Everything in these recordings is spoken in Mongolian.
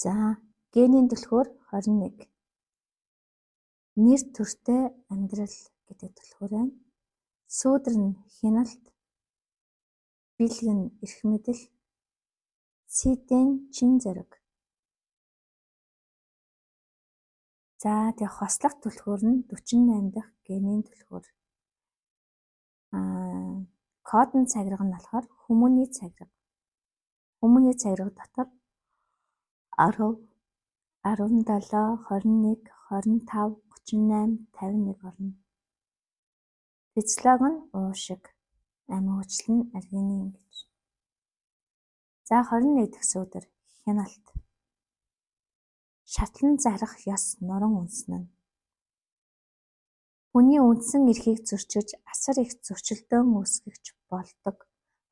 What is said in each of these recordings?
За генийн түлхүүр 21. Нэр төртэй амьдрал гэдэг түлхүүр байна. Сүүдэр нь хяналт, бэлэг нь эрх мэдэл, сийдэн чин зориг. За тэг хослох түлхүүр нь 48 дахь генийн түлхүүр. Кодын цагирга нь болохоор хүмүүний цагирга. Хүмүүний цагирга дотор 10, 17, 21, 25, 38, 51 орно. Физиолог нь уушиг, амин хүчил нь аргинин гэж. За 21 дахь сүүдэр хяналт. Шатлан зарах ёс нуран үнсэн нь. Хүний үндсэн эрхийг зөрчиж асар их зөрчилдөөн үүсгэж болдог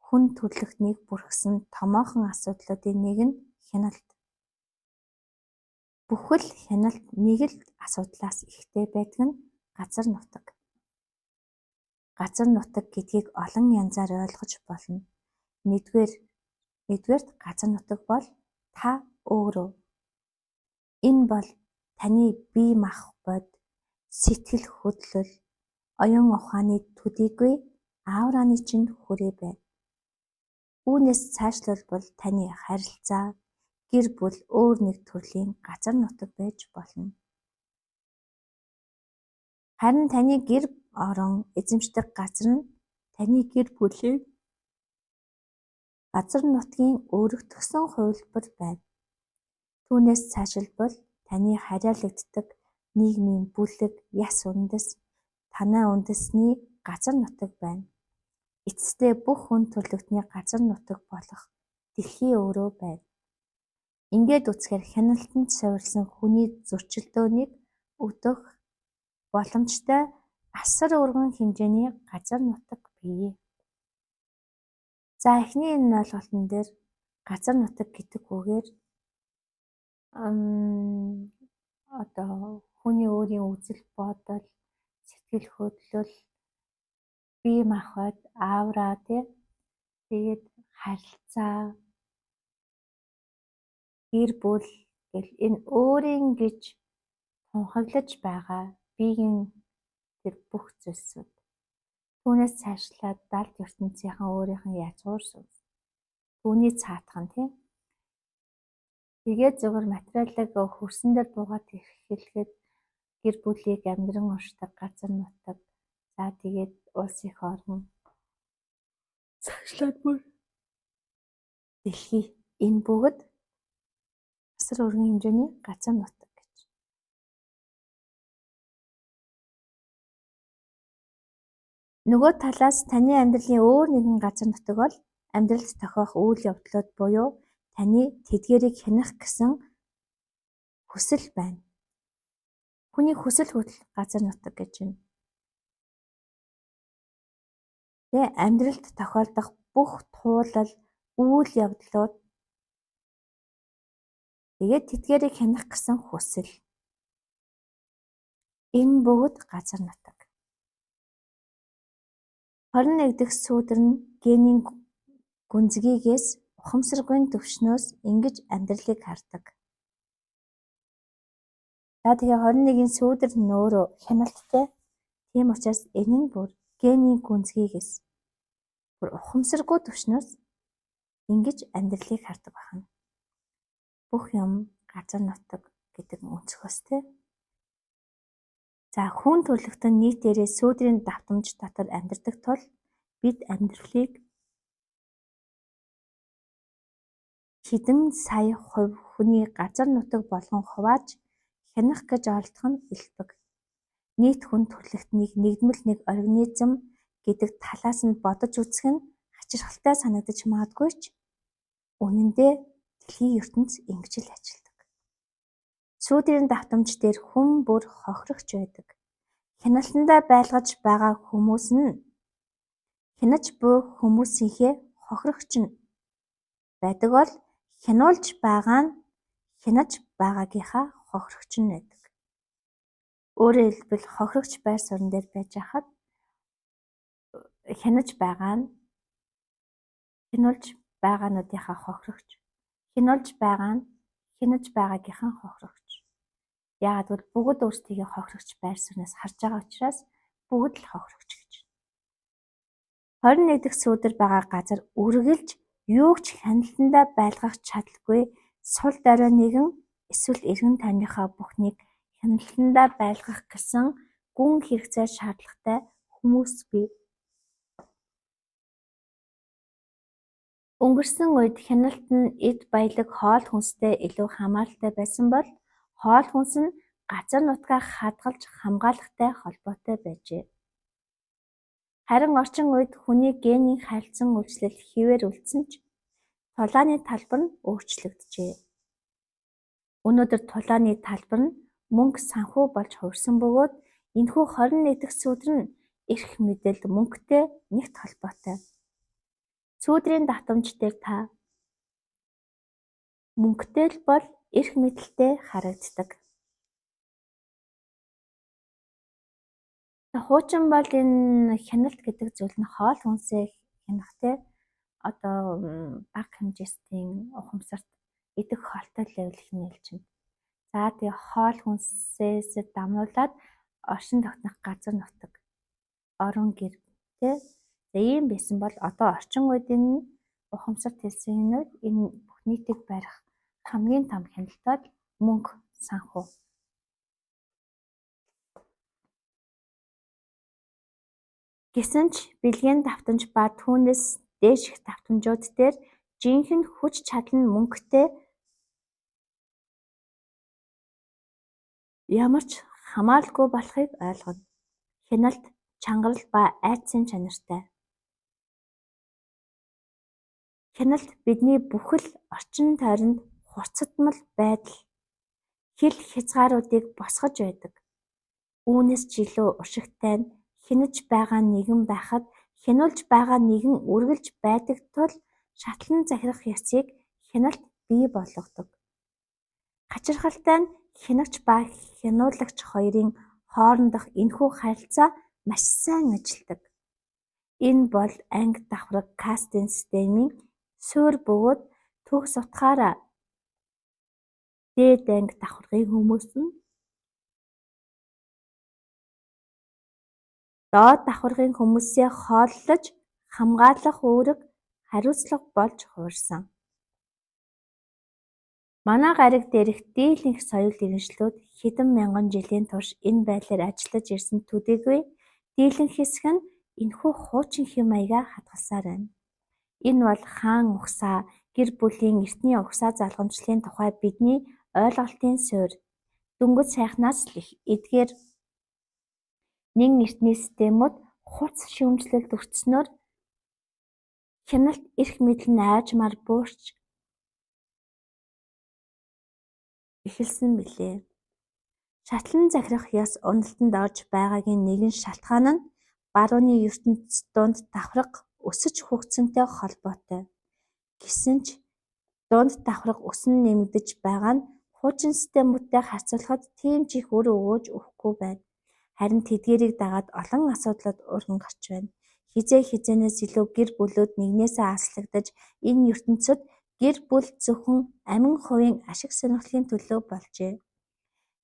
хүн төрлөختнийг бүрхсэн томоохон асуудлуудын нэг нь хяналт. Бүхэл хяналт нэг л асуудлаас ихтэй байдаг нь газар нутаг. Газар нутаг гэдгийг олон янзаар ойлгож болно. Нэгдүгээрт газар нутаг бол та өөрөө. Энэ бол таны бие махбод, сэтгэл хөдлөл, оюун ухааны төдийгүй аураны чинь хүрээ байна. Үүнээс цаашлуулбал таны харилцаа, гэр бүл өөр нэг төрлийн газар нутаг байж болно. Харин таны гэр орон эзэмшдэг газар нь таны гэр бүлийн газар нутгийн өөрөгдсөн хувилбар байна. Түүнээс цаашлбал таны харьяалагддаг нийгмийн бүлэг, яс үндэс, танай үндэсний газар нутаг байна. Эцэстээ бүх хүн төрлөختний газар нутаг болох дэлхий өөрөө байна. Ингээд үзэхээр хяналтанд суурилсан хүний зөрчилдөөнийг өдөх боломжтой асар өргөн хэмжээний газар нутаг бий. За эхний энэ ойлголтын дээр газар нутаг гэдэг үгээр хүний өөрийн үзэл бодол, сэтгэл хөдлөл, бие махбод, аура тэгээд харилцаа, гэр бүл гэл энэ өөрийн гэж тунхаглаж байгаа биеийн тэр бүх зүйлсүүд. Түүнээс цаашлаад далд ертөнцийнхэн өөрийнх нь язгуур сүнс. Түүний цаатах нь тийм. Тэгээд зөвхөн материалыг хөрсөн дээр буугаад эхлэхэд гэр бүлийг амьдран уншдаг газар нутаг. За тэгээд улс их орон. Цаашлаад бүр дэлхий энэ бүгд асар өргөн хэмжээний газар нутаг гэж. Нөгөө талаас таны амьдралын өөр нэгэн газар нутаг бол амьдралд тохиох үйл явдлууд буюу таны тэдгээрийг хянах гэсэн хүсэл байна. Хүний хүсэл хөдлөл газар нутаг гэж байна. Тэгээ амьдралд тохиолдох бүх туулал, үйл явдлууд тэгээд тэдгээрийг хянах гэсэн хүсэл. Энэ бүгд газар нутаг. 21 дахь сүүдэр нь генийн гүнзгийгээс ухамсаргүйн төвшнөөс ингэж амьдралыг хардаг. За тэгээ 21-ийн сүүдэр нь өөрөө хяналттай. Тийм учраас энэ нь бүр генийн гүнзгийгээс бүр ухамсаргүй төвшнөөс ингэж амьдралыг хардаг байна. Бүх юм газар нутаг гэдэг өнцгөөс тэ. За хүн төрлөختөн нийтээрээ сүүдрийн давтамж дотор амьдардаг тул бид амьдралыг хэдэн сая хувь хүний газар нутаг болгон хувааж хянах гэж оролдох нь элбэг. Нийт хүн төрлөختнийг нэгдмэл нэг организм гэдэг талаас нь бодож үзэх нь хачирхалтай санагдаж магадгүй ч үнэн дээр дэлхийн ертөнц ингэж л ажилладаг. Сүүдрийн давтамж дээр хүн бүр хохирогч байдаг. Хяналтандаа байлгаж байгаа хүмүүс нь хянаж буй хүмүүсийнхээ хохирогч нь байдаг бол хянуулж байгаа нь хянаж байгаагийнхаа хохирогч нь байдаг. Өөрөөр хэлбэл хохирогч байр суурин дээр байж хахад хянаж байгаа нь хянуулж байгаануудынхаа хохирогч, хянуулж байгаа нь хянаж байгаагийнхан хохирогч. Яагаад гэвэл бүгд өөрсдийгөө хохирогч байр сууриас харж байгаа учраас бүгд л хохирогч гэж. 21 дахь сүүдэр байгаа газар үргэлж юуг ч хяналтандаа байлгах чадалгүй сул дорой нэгэн эсвэл эргэн тойрныхоо бүхнийг хяналтандаа байлгах гэсэн гүн хэрэгцээ шаардлагатай хүмүүс бий. Өнгөрсөн үед хяналт нь эд баялаг хоол хүнстэй илүү хамааралтай байсан бол хоол хүнс нь газар нутгаа хадгалж хамгаалахтай холбоотой байжээ. Харин орчин үед хүний генийн харилцан үйлчлэл хэвээр үлдсэн ч тулааны талбар нь өөрчлөгдөжээ. Өнөөдөр тулааны талбар нь мөнгө санхүү болж хувирсан бөгөөд энэхүү 21 дахь сүүдэр нь эрх мэдэл мөнгөтэй нэгт холбоотой. Сүүдрийн давтамж дээр та мөнгөтэй л бол эрх мэдэлтэй харагддаг. Хуучин бол энэ хяналт гэдэг зүйл нь хоол хүнсээ хянах те бага хэмжээсийн ухамсарт идэх хоолтой левелийг нээлжинэ. За тэгээ хоол хүнсээс дамнуулаад оршин тогтнох газар нутаг, орон гэр те. За ийм байсан бол одоо орчин үеийн ухамсарт хэлсэн нь энэ бүх нийтийг барих хамгийн том хяналтад мөнгө санхүү. Гэсэн ч бэлгийн давтамж ба түүнээс дээш их давтамжууд дээр жинхэнэ хүч чадал нь мөнгөтэй ямар ч хамааралгүй болохыг ойлгоно. Хяналт, чангарал ба айдсын чанартай. Хяналт бидний бүхэл орчин тойронд хурцтмал байдал, хэл хязгааруудыг босгож байдаг. Үүнээс ч илүү уршигтай нь хянаж байгаа нэгэн байхад хянуулж байгаа нэгэн үргэлж байдаг тул шатлан захирах ёсыг хяналт бий болгодог. Хачирхалтай нь хянагч ба хянуулагч хоёрын хоорондох энэхүү харилцаа маш сайн ажилдаг. Энэ бол анги давхраг кастинг системийн суурь бөгөөд төгс утгаараа дээд анги давхаргын хүмүүс нь доод давхаргын хүмүүсээ хооллож хамгаалах үүрэг хариуцлага болж хувирсан. Манай гариг дээрх дийлэнх соёл иргэншлүүд хэдэн мянган жилийн турш энэ байдлаар ажиллаж ирсэн төдийгүй дийлэнх хэсэг нь энэхүү хуучин хэм маягаа хадгалсаар байна. Энэ бол хаан угсаа, гэр бүлийн эртний угсаа залгамжлалын тухай бидний ойлголтын суурь. Дөнгөж сайхнаас л их эдгээр нэн эртний системүүд хурц шүүмжлэлд өртснөөр хяналт эрх мэдэл нь айжмаар буурч эхэлсэн билээ. Шатлан захирах ёс уналтанд орж байгаагийн нэгэн шалтгаан нь барууны ертөнцийн дунд давхарга өсөж хөгжсөнтэй холбоотой. Гэсэн ч дунд давхарга өсөн нэмэгдэж байгаа нь хуучин системүүдтэй харьцуулахад тийм ч их үр өгөөж өгөхгүй байна. Харин тэдгээрийг дагаад олон асуудлууд урган гарч байна. Хизээнээс илүү гэр бүлүүд нэгнээсээ аслагдаж энэ ертөнцид гэр бүл зөвхөн амин хувийн ашиг сонирхлын төлөө болжээ.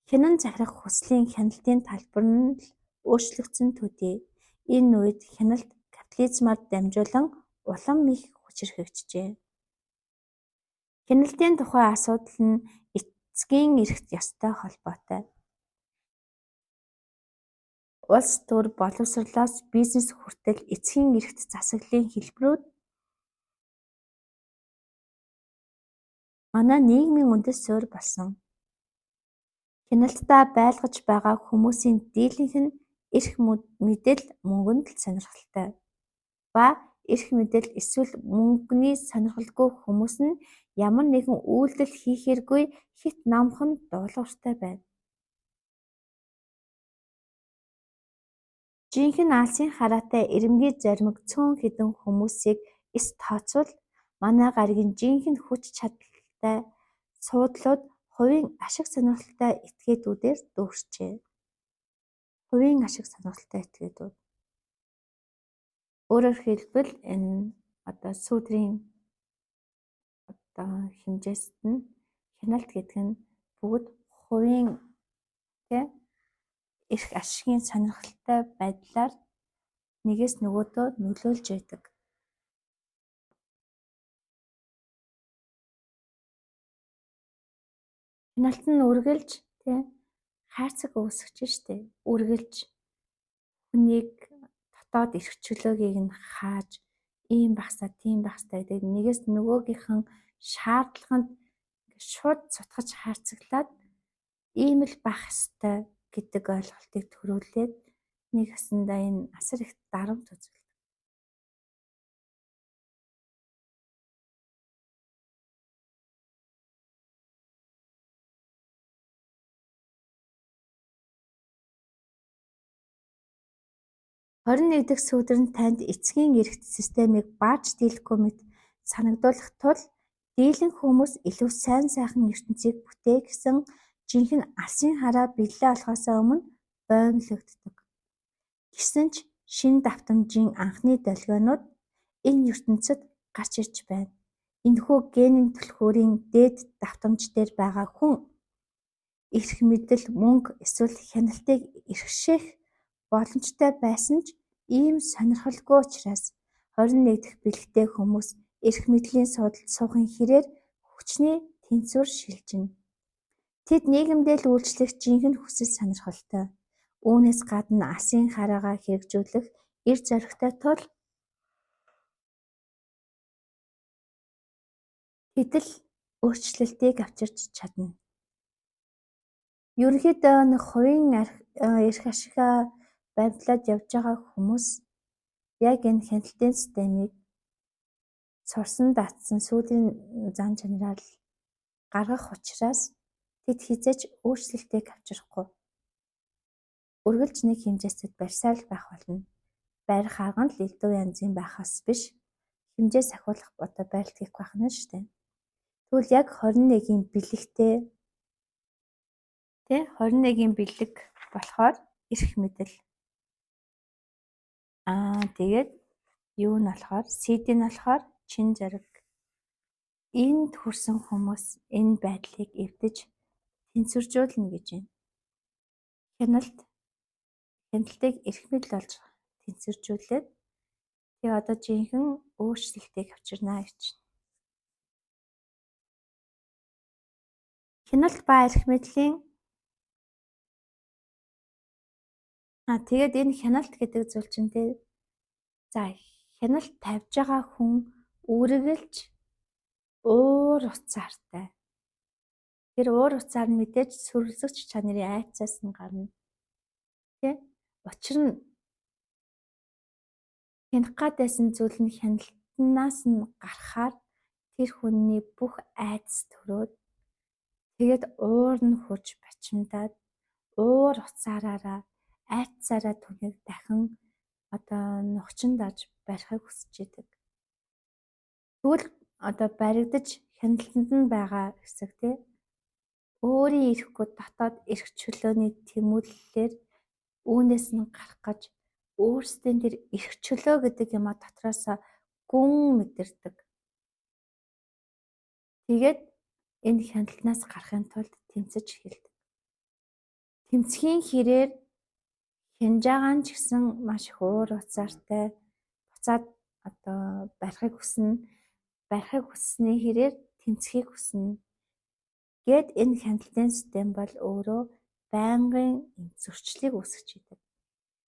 Хянан захирах хүслийн хяналтын талбар нь л өөрчлөгдсөн төдий энэ үед хяналт капитализмаар дамжуулан улам их хүчирхэгжжээ. Хяналтын тухай асуудал нь эцгийн эрхт ёстой холбоотой. Улс төр боловсролоос бизнес хүртэл эцгийн эрхт засаглалын хэлбэрүүд манай нийгмийн үндэс суурь болсон. Хяналтаа байлгаж байгаа хүмүүсийн дийлэнх нь эрх мэдэл мөнгөнд л сонирхолтой. Ба эрх мэдэл эсвэл мөнгөний сонирхолгүй хүмүүс нь ямар нэгэн үйлдэл хийхээргүй хэт номхон дуулууртай байна. Жинхэнэ алсын хараатай эрэмгий зоримог цөөн хэдэн хүмүүсийг эс тооцвол манай гаригийн жинхэнэ хүч чадалтай суудлууд хувийн ашиг сонирхолтой этгээдүүдээр дүүрчээ. Хувийн ашиг сонирхолтой этгээдүүд. Өөрөөр хэлбэл энэ сүүдрийн хэмжээст нь Хяналт гэдэг нь бүгд хувийн эрх ашигын сонирхолтой байдлаар нэгээс нөгөөдөө нөлөөлж байдаг. Хяналт нь үргэлж хайрцаг үүсгэж штэ. Үргэлж хүнийг дотоод эрх чөлөөгийг нь хааж ийм багсаа тийм багсаа гэдэг нэгээс нөгөөгийнхэн шаардлаганд шууд сутгаж хайрцаглаад ийм л байх ёстой гэдэг ойлголтыг төрүүлээд нэг ясандаа энэ асар их дарамт үзүүлдэг. Хорин нэг дэх сүүдэр нь танд эцгийн эрхт системийг бааж дийлэхгүй мэт санагдуулах тул дийлэн хүмүүс илүү сайн сайхан ертөнцийг бүтээ гэсэн жинхэнэ алсын хараа бэлээ болохоос өмнө боомлогддог. Гэсэн ч шинэ давтамжийн анхны долгионууд энэ ертөнцид гарч ирж байна. Энэхүү генийн түлхүүрийн дээд давтамж дээр байгаа хүн эрх мэдэл, мөнгө эсвэл хяналтыг эрхшээх боломжтой байсан ч ийм сонирхолгүй учраас 21 дахь бэлэгтэй хүмүүс эрх мэдлийн суудалд суухын хэрээр хүчний тэнцвэр шилжинэ. Тэд нийгэмдээ л үйлчлэх жинхэнэ хүсэл сонирхолтой. Үүнээс гадна алсын хараагаа хэрэгжүүлэх эр зоригтой тул тэд л өөрчлөлтийг авчирч чадна. Ерөнхийдөө нэг хувийн эрх ашигаа баримтлаад явж байгаа хүмүүс яг энэ хяналтын системийг сурсан датсан сүүлийн зан чанараар гаргах учраас тэд хизээж өөрчлөлтийг авчрахгүй. Үргэлж нэг хэмжээсэд барьсаар л байх болно. Барих арга нь л элдв янзын байхаас биш хэмжээ сахиулах барилт хийх байх нь шүү дээ. Тэгвэл яг 21-ийн бэлэгтэй 21-ийн бэлэг болохоор эрх мэдэл. Тэгээд юу нь болохоор CD нь болохоор чин зориг. Энд хүрсэн хүмүүс энэ байдлыг эвдэж тэнцвэржүүлнэ гэж байна. Хяналтыг эрх мэдэл болж тэнцвэржүүлээд тэгээ одоо жинхэнэ өөрчлөлтийг авчирнаа гэж байна. Хяналт ба эрх мэдлийн тэгээд энэ хяналт гэдэг зүйл чинь хяналт тавьж байгаа хүн үргэлж уур уцаартай. Тэр уур уцаар нь мэдээж сүрэлзэгч чанарын айцаас нь гарна. Учир нь хянах гад байсан зүйл нь хяналтнаас нь гарахаар тэр хүний бүх айдас төрөөд тэгээд уур нь хурж бачимдаад уур уцаараараа айцсаараа түүнийг дахин нухчин даж барихыг хүсэж идэг. Тэгвэл баригдаж хяналтанд нь байгаа хэсэг өөрийн ирэхгүй дотоод эрх чөлөөний тэмүүлэлээр үүнээс нь гарах гэж өөрсдийн тэр эрх чөлөө гэдэг юмаа дотроосоо гүн мэдэрдэг. Тэгээд энэ хяналтнаас гарахын тулд тэмцэж эхэлдэг. Тэмцхийн хэрээр хянж байгаа нь ч гэсэн маш их уур уцаартай буцаад барихыг хүснэ. Барихыг хүссний хэрээр тэмцэхийг хүснэ. Гэт энэ хяналтын систем бол өөрөө байнгын зөрчлийг үүсгэж идэг.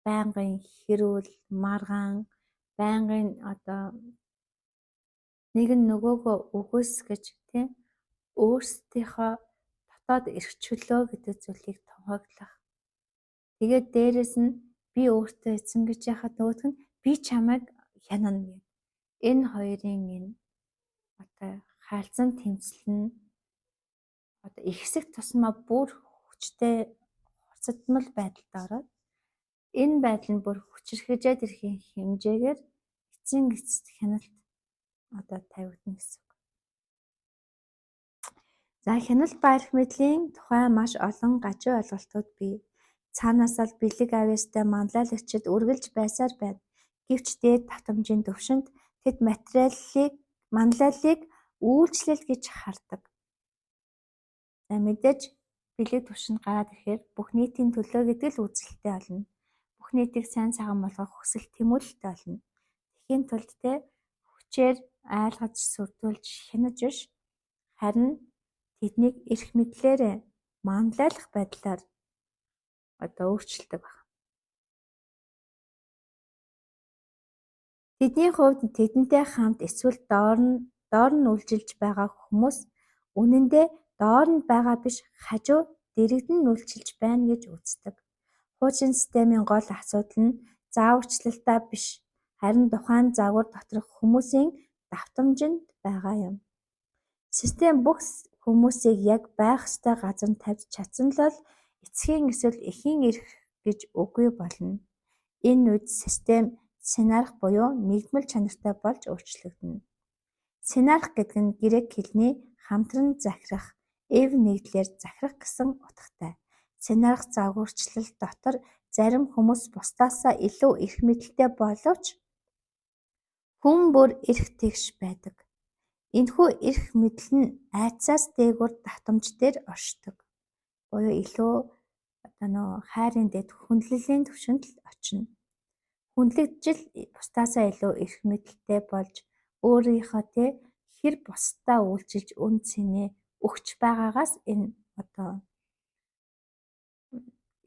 Байнгын хэрүүл, маргаан, байнгын нэг нь нөгөөгөө үгүйсгэж өөрсдийнхөө дотоод эрх чөлөө гэдэг зүйлийг тунхаглах. Тэгээд дээрэс нь би өөртөө эзэн гэж яхад нөгөөх нь би чамайг хянана гэдэг. Энэ хоёрын хаалцан тэмцэл нь ихсэх тусмаа бүр хүчтэй хуцадмал байдалд ороод энэ байдал нь бүр хүчирхэгжээд ирэхин хэмжээгээр эцсийн эцэст хяналт тавигдана гэсэн үг. Хяналт ба эрх мэдлийн тухай маш олон гажуу ойлголтууд бий. Цаанаасаа л бэлэг авьяастай манлайлагчид үргэлж байсаар байна. Гэвч дээд давтамжийн төвшөнд тэд манлайллыг үйлчлэл гэж хардаг. За мэдээж бэлэг түвшинд гараад ирэхээр бүх нийтийн төлөө гэдэг л үзэлтэй болно. Бүх нийтийг сайн сайхан болгох хүсэл тэмүүлэлтэй болно. Тэхийн тулд хүчээр айлгаж сүрдүүлж хянаж биш, харин тэднийг эрх мэдлээрээ манлайлах байдлаар өөрчилдөг байна. Тэдний хувьд тэдэнтэй хамт эсвэл доор нь үйлчилж байгаа хүмүүс үнэндээ доор нь байгаа биш, хажуу дэрэгдэн үйлчилж байна гэж үздэг. Хуучин системийн гол асуудал нь зааварчилалтаа биш, харин тухайн загвар доторх хүмүүсийн давтамжинд байгаа юм. Систем бүх хүмүүсийг яг байх ёстой газар нь тавьж чадсан л бол эцгийн эсвэл эхийн эрх гэж үгүй болно. Энэ үед систем сценарх буюу нэгдмэл чанартай болж өөрчлөгдөнө. Сценарх гэдэг нь грек хэлний хамтран захирах, эв нэгдлэр захирах гэсэн утгатай. Сценарх загварчлал дотор зарим хүмүүс бусдаасаа илүү эрх мэдэлтэй боловч хүн бүр эрх тэгш байдаг. Энэхүү эрх мэдэл нь айдсаас дээгүүр давтамж дээр оршдог. Буюу илүү хайрын дэд хүндлэлийн түвшинд л очино. Хүндлэгдэл бусдаасаа илүү эрх мэдэлтэй болж өөрийнхөө хэр бусдаа үйлчилж үн цэнээ өгч байгаагаас энэ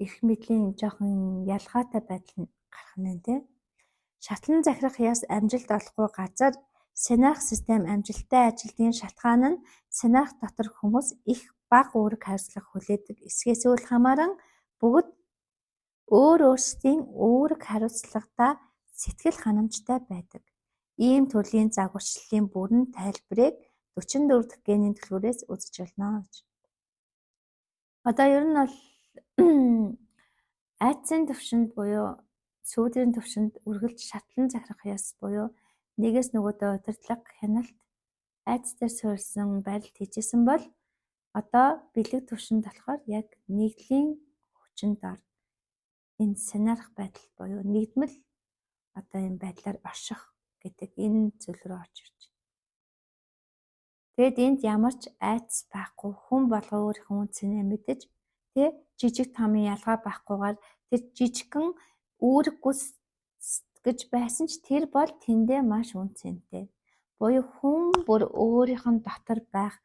эрх мэдлийн жоохон ялгаатай байдал нь гарах нь шатлан захирах яс амжилт олохгүй газар сценарх систем амжилттай ажилтны шалтгаан нь сценарх дотор хүмүүс их бага үүрэг хариуцлага хүлээдэг эсгээс үл хамааран бүгд өөрсдийн үүрэг хариуцлагатаа сэтгэл ханамжтай байдаг. Ийм төрлийн загварчлалын бүрэн тайлбарыг 44 дахь генийн дэлгүүрээс үзэж болно гэж. Ер нь бол айдсын түвшинд буюу сүүдрийн түвшинд үргэлж шатлан захирах яс буюу нэгээс нөгөөдөө удирдлага, хяналт, айдас дээр суурилсан барилт хийжсэн бол бэлэг түвшинд болохоор яг нэгдлийн хүчин дор энэ сценарх байдал буюу нэгдмэл энэ байдлаар орших гэдэг энэ зүйл рүү орж ирж байна. Тэгэд энд ямар ч айдас байхгүй, хүн болго өөрийнхөө үн цэнээ мэдэж жижиг томын ялгаа байхгүйгээр тэр жижигхэн үүрэг гүйцэтгэж байсан ч тэр бол тэндээ маш үн цэнтэй. Буюу хүн бүр өөрийнх нь дотор байх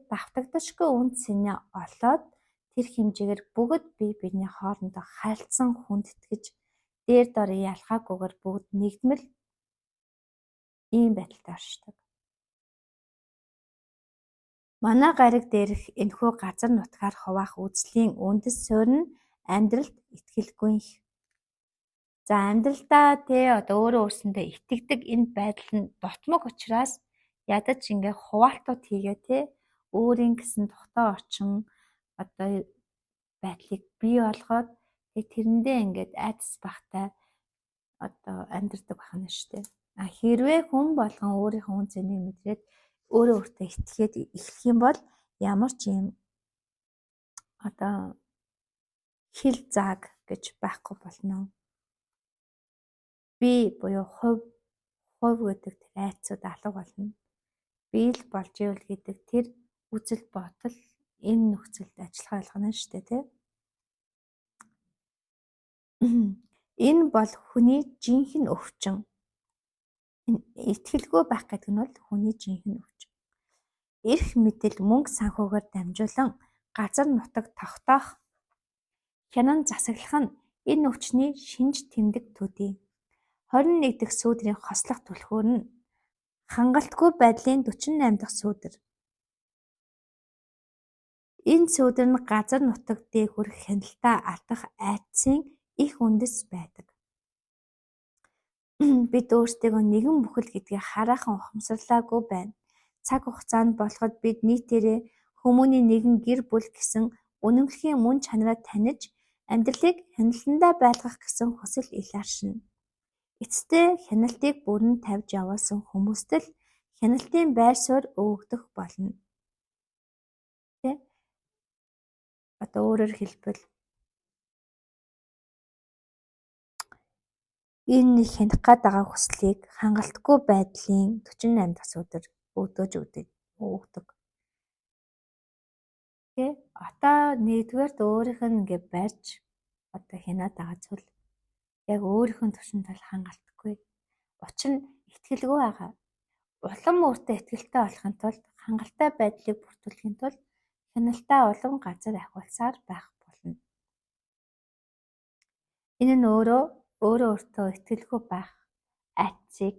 давтагдашгүй үн цэнээ олоод тэр хэмжээгээр бүгд бие биений хоорондоо харилцан хүндэтгэж дээр дор ялгаагүйгээр бүгд нэгдмэл ийм байдалтай оршдог. Манай гариг дээрх энэхүү газар нутгаар хуваах үзлийн үндэс суурь нь амьдралд итгэлгүй. За амьдралдаа өөрөө өөрсөндөө итгэдэг энэ байдал нь дутмаг учраас ядаж ингээ хуваалтууд хийгээ өөрийн гэсэн тухтай орчин байдлыг бий болгоод тэрэндээ ингээд айдас багтай амьдрдаг байна шүү дээ. Хэрвээ хүн болгон өөрийнхөө үн цэнийг мэдрээд өөрөө өөртөө итгээд эхлэх юм бол ямар ч юм хил зааг гэж байхгүй болно. Би буюу хувь гэдэг тэр айцуд алга болно. Би л болж ивэл гэдэг тэр үзэл бодол энэ нөхцөлд ажиллах ойлгоно шүү дээ Энэ бол хүний жинхэнэ өвчин. Итгэлгүй байх гэдэг нь бол хүний жинхэнэ өвчин. Эрх мэдэл мөнгө санхүүгээр дамжуулан газар нутаг тогтоох, хянан засаглах нь энэ өвчний шинж тэмдэг төдий. 21 дахь сүүдрийн хослох түлхүүр нь хангалтгүй байдлын 48 дахь сүүдэр. Энэ сүүдэр нь газар нутаг дээгүүр хяналтаа алдах айдсын их үндэс байдаг. Бид өөрсдөө нэгэн бүхэл гэдгийг хараахан ухамсарлаагүй байна. Цаг хугацаанд болоход бид нийтээрээ хүмүүний нэгэн гэр бүл гэсэн үнэмлэхийн мөн чанараа таних, амьдралыг хяналтандаа байлгах гэсэн хүсэл ил аршина. Эцэстээ хяналтыг бүрэн тавьж явуулсан хүмүүст л хяналтын байр суурь өгөгдөх болно. Өөрөөр хэлбэл энэ хянах гээд байгаа хүслийг хангалтгүй байдлын 48 дахь сүүдэр өгдөг. Тэ одоо нэгдүгээрт өөрийнх нь ингээ барьж одоо хянаад байгаа зүйл яг өөрийнх нь төвшөнд бол хангалтгүй. Учир нь итгэлгүй байгаа. Улам өөртөө итгэлтэй болохын тулд хангалттай байдлыг бүрдүүлэхийн тулд хяналтаа улам газар ахиулсаар байх болно. Энэ нь өөрөө өөртөө итгэлгүй байх айцыг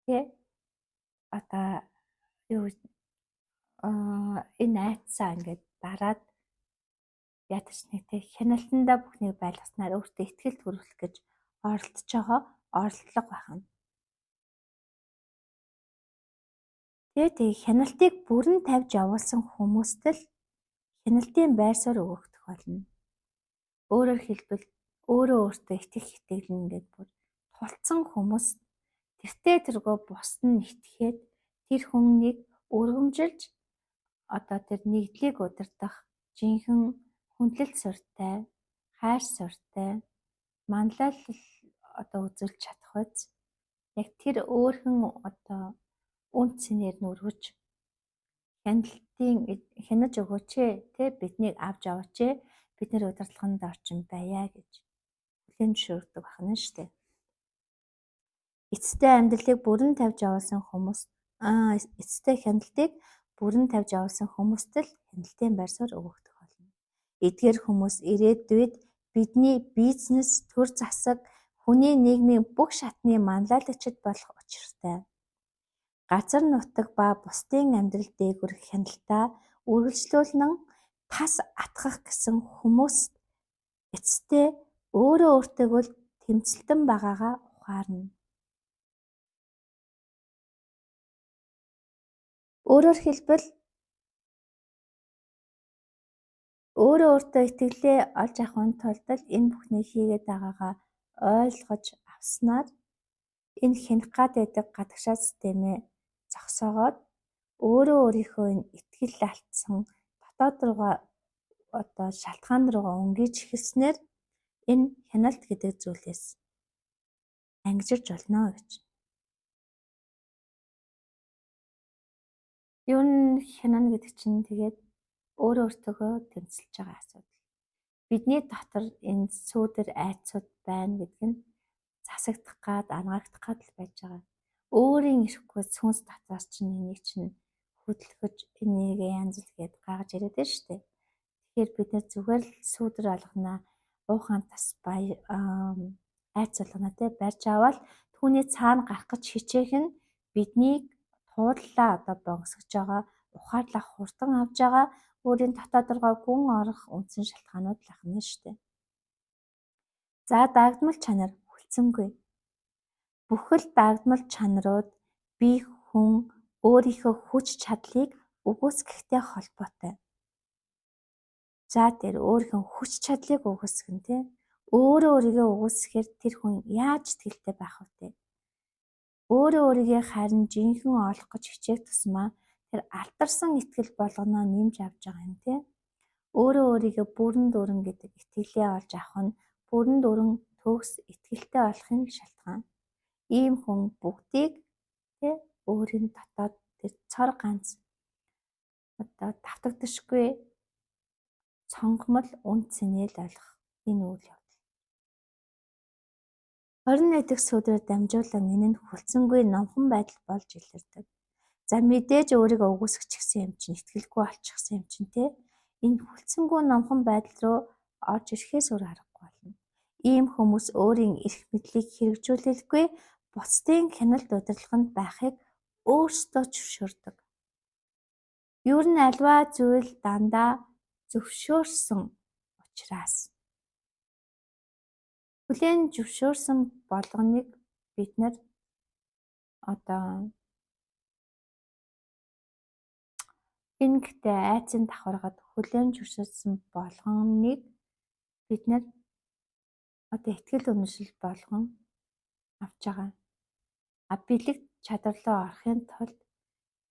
тэ одоо юу энэ айцсаа ингээд дараад ядаж нэг тэ хяналтандаа бүхнийг байлгаснаар өөртөө итгэлд хүргэх гэж оролдож байгаа оролдлого байна. Тэгээд хяналтыг бүрэн тавьж явуулсан хүмүүст л хяналтын байр суурь өгөгдөх болно. Өөрөөр хэлбэл өөрөө өөртөө итгэх итгэл ингээд бүр тулцсан хүмүүс тэртээ тэргөө бусд нь итгээд тэр хүнийг өргөмжилж одоо тэр нэгдлийг удирдах жинхэнэ хүндлэл суурьтай, хайр суурьтай, манлайлал одоо үзүүлж чадах үз. Яг тэр өөрхөн одоо үн цэнээр нь өргөж хянаж өгөөч те биднийг авч аваач бид нэр удирдлаганд орчин байя гэж хүлээн зөвшөөрдөг байна шүү дээ. Эцэстээ амьдралыг бүрэн тавьж явуулсан хүмүүс эцэстээ хяналтыг бүрэн тавьж явуулсан хүмүүст л хяналтын байр суурь өгөгдөх болно. Эдгээр хүмүүс ирээдүйд бидний бизнес, төр засаг, хүний нийгмийн бүх шатны манлайлагчид болох учиртай. Газар нутаг ба бусдын амьдрал дээгүүрх хяналтаа үргэлжлүүлэн тас атгах гэсэн хүмүүс эцэстээ өөрөө өөртөөгөө л тэмцэлтэн байгаагаа ухаарна. Өөрөөр хэлбэл өөрөө өөртөө итгэлээ олж авахын тулд энэ бүхнийг хийгээд байгаагаа ойлгож авснаар энэ хянах гад байдаг гадагшаа системээ зогсоогоод өөрөө өөрийнхөө энэ итгэл алдсан дотоод руугаа одоо шалтгаан руугаа өнгөж эхэлснээр энэ хяналт гэдэг зүйлээс ангижирч болно гэж. Юу н хянана гэдэг чинь тэгээд өөрөө өөртөөгөө тэмцэлж байгаа асуудал. Бидний дотор энэ сүүдэр айцуд байна гэдэг нь засагдах гад, ангаагдах гад л байж байгаа. Өөрийн ирэхгүй сүнс дотоос чинь энийг чинь хөдөлгөж энийг янз бүр гээд гаргаж ирээд байна шүү дээ. Тэгэхээр бид нэр зүгээр л сүүдэр алганаа уухан тас айц болгоно те барьж аваад түүний цаана гарах гэж хичээх нь биднийг туудлаа одоо богсгож байгаа, ухаарлаа хурдан авж байгаа өөрийн дотоод руугаа гүн орох үндсэн шалтгаанууд л ахна шүү дээ. За дагдмал чанар хүлцэнгүй. Бүхэл дагдмал чанарууд бие хүн өөрийнхөө хүч чадлыг өгөөсгөхтэй холбоотой. За тэр өөрийнхөө хүч чадлыг өгөөсгөх нь тийм өөрөө өөрийгөө өгөөсгөхээр тэр хүн яаж итгэлтэй байх вэ? Өөрөө өөрийгөө харин жинхэнэ олох гэж хичээх тусмаа тэр алдарсан итгэл болгоноо нэмж авч байгаа юм тийм. Өөрөө өөрийгөө бүрэн дүүрэн гэдэг итгэлээ олж авах нь бүрэн дүүрэн төгс итгэлтэй болохын шалтгаан. Ийм хүн бүгдийг тийм өөрийн дотоод тэр цор ганц одоо давтагдшгүй сонгомл үн цэнэл ойлгох энэ үйл явдал. 21 дэх сүлдээр дамжуулан энэ нь хүлцэнгүй номхон байдал болж илэрдэг. За мэдээж өөрийгөө өгөөсгөх гэсэн юм чинь итгэлгүй болчихсон юм чинь те энэ хүлцэнгүй номхон байдал руу орж ирэхээс өөр аргагүй болно. Ийм хүмүүс өөрийн эрх мэдлийг хэрэгжүүлэлгүй бусдын хяналт удирдлаганд байхыг өөрсдөө зөвшөөрдөг. Ер нь альва зүйл дандаа зөвшөөрсөн учраас хүлээн зөвшөөрсөн болгоныг бид нар одоо энэ гэдэг айцын давхаргад хүлээн зөвшөөрсөн болгоныг бид нар одоо ихтгэл үнэмшил болгон авч байгаа. Бэлэг чадвар руу орохын тулд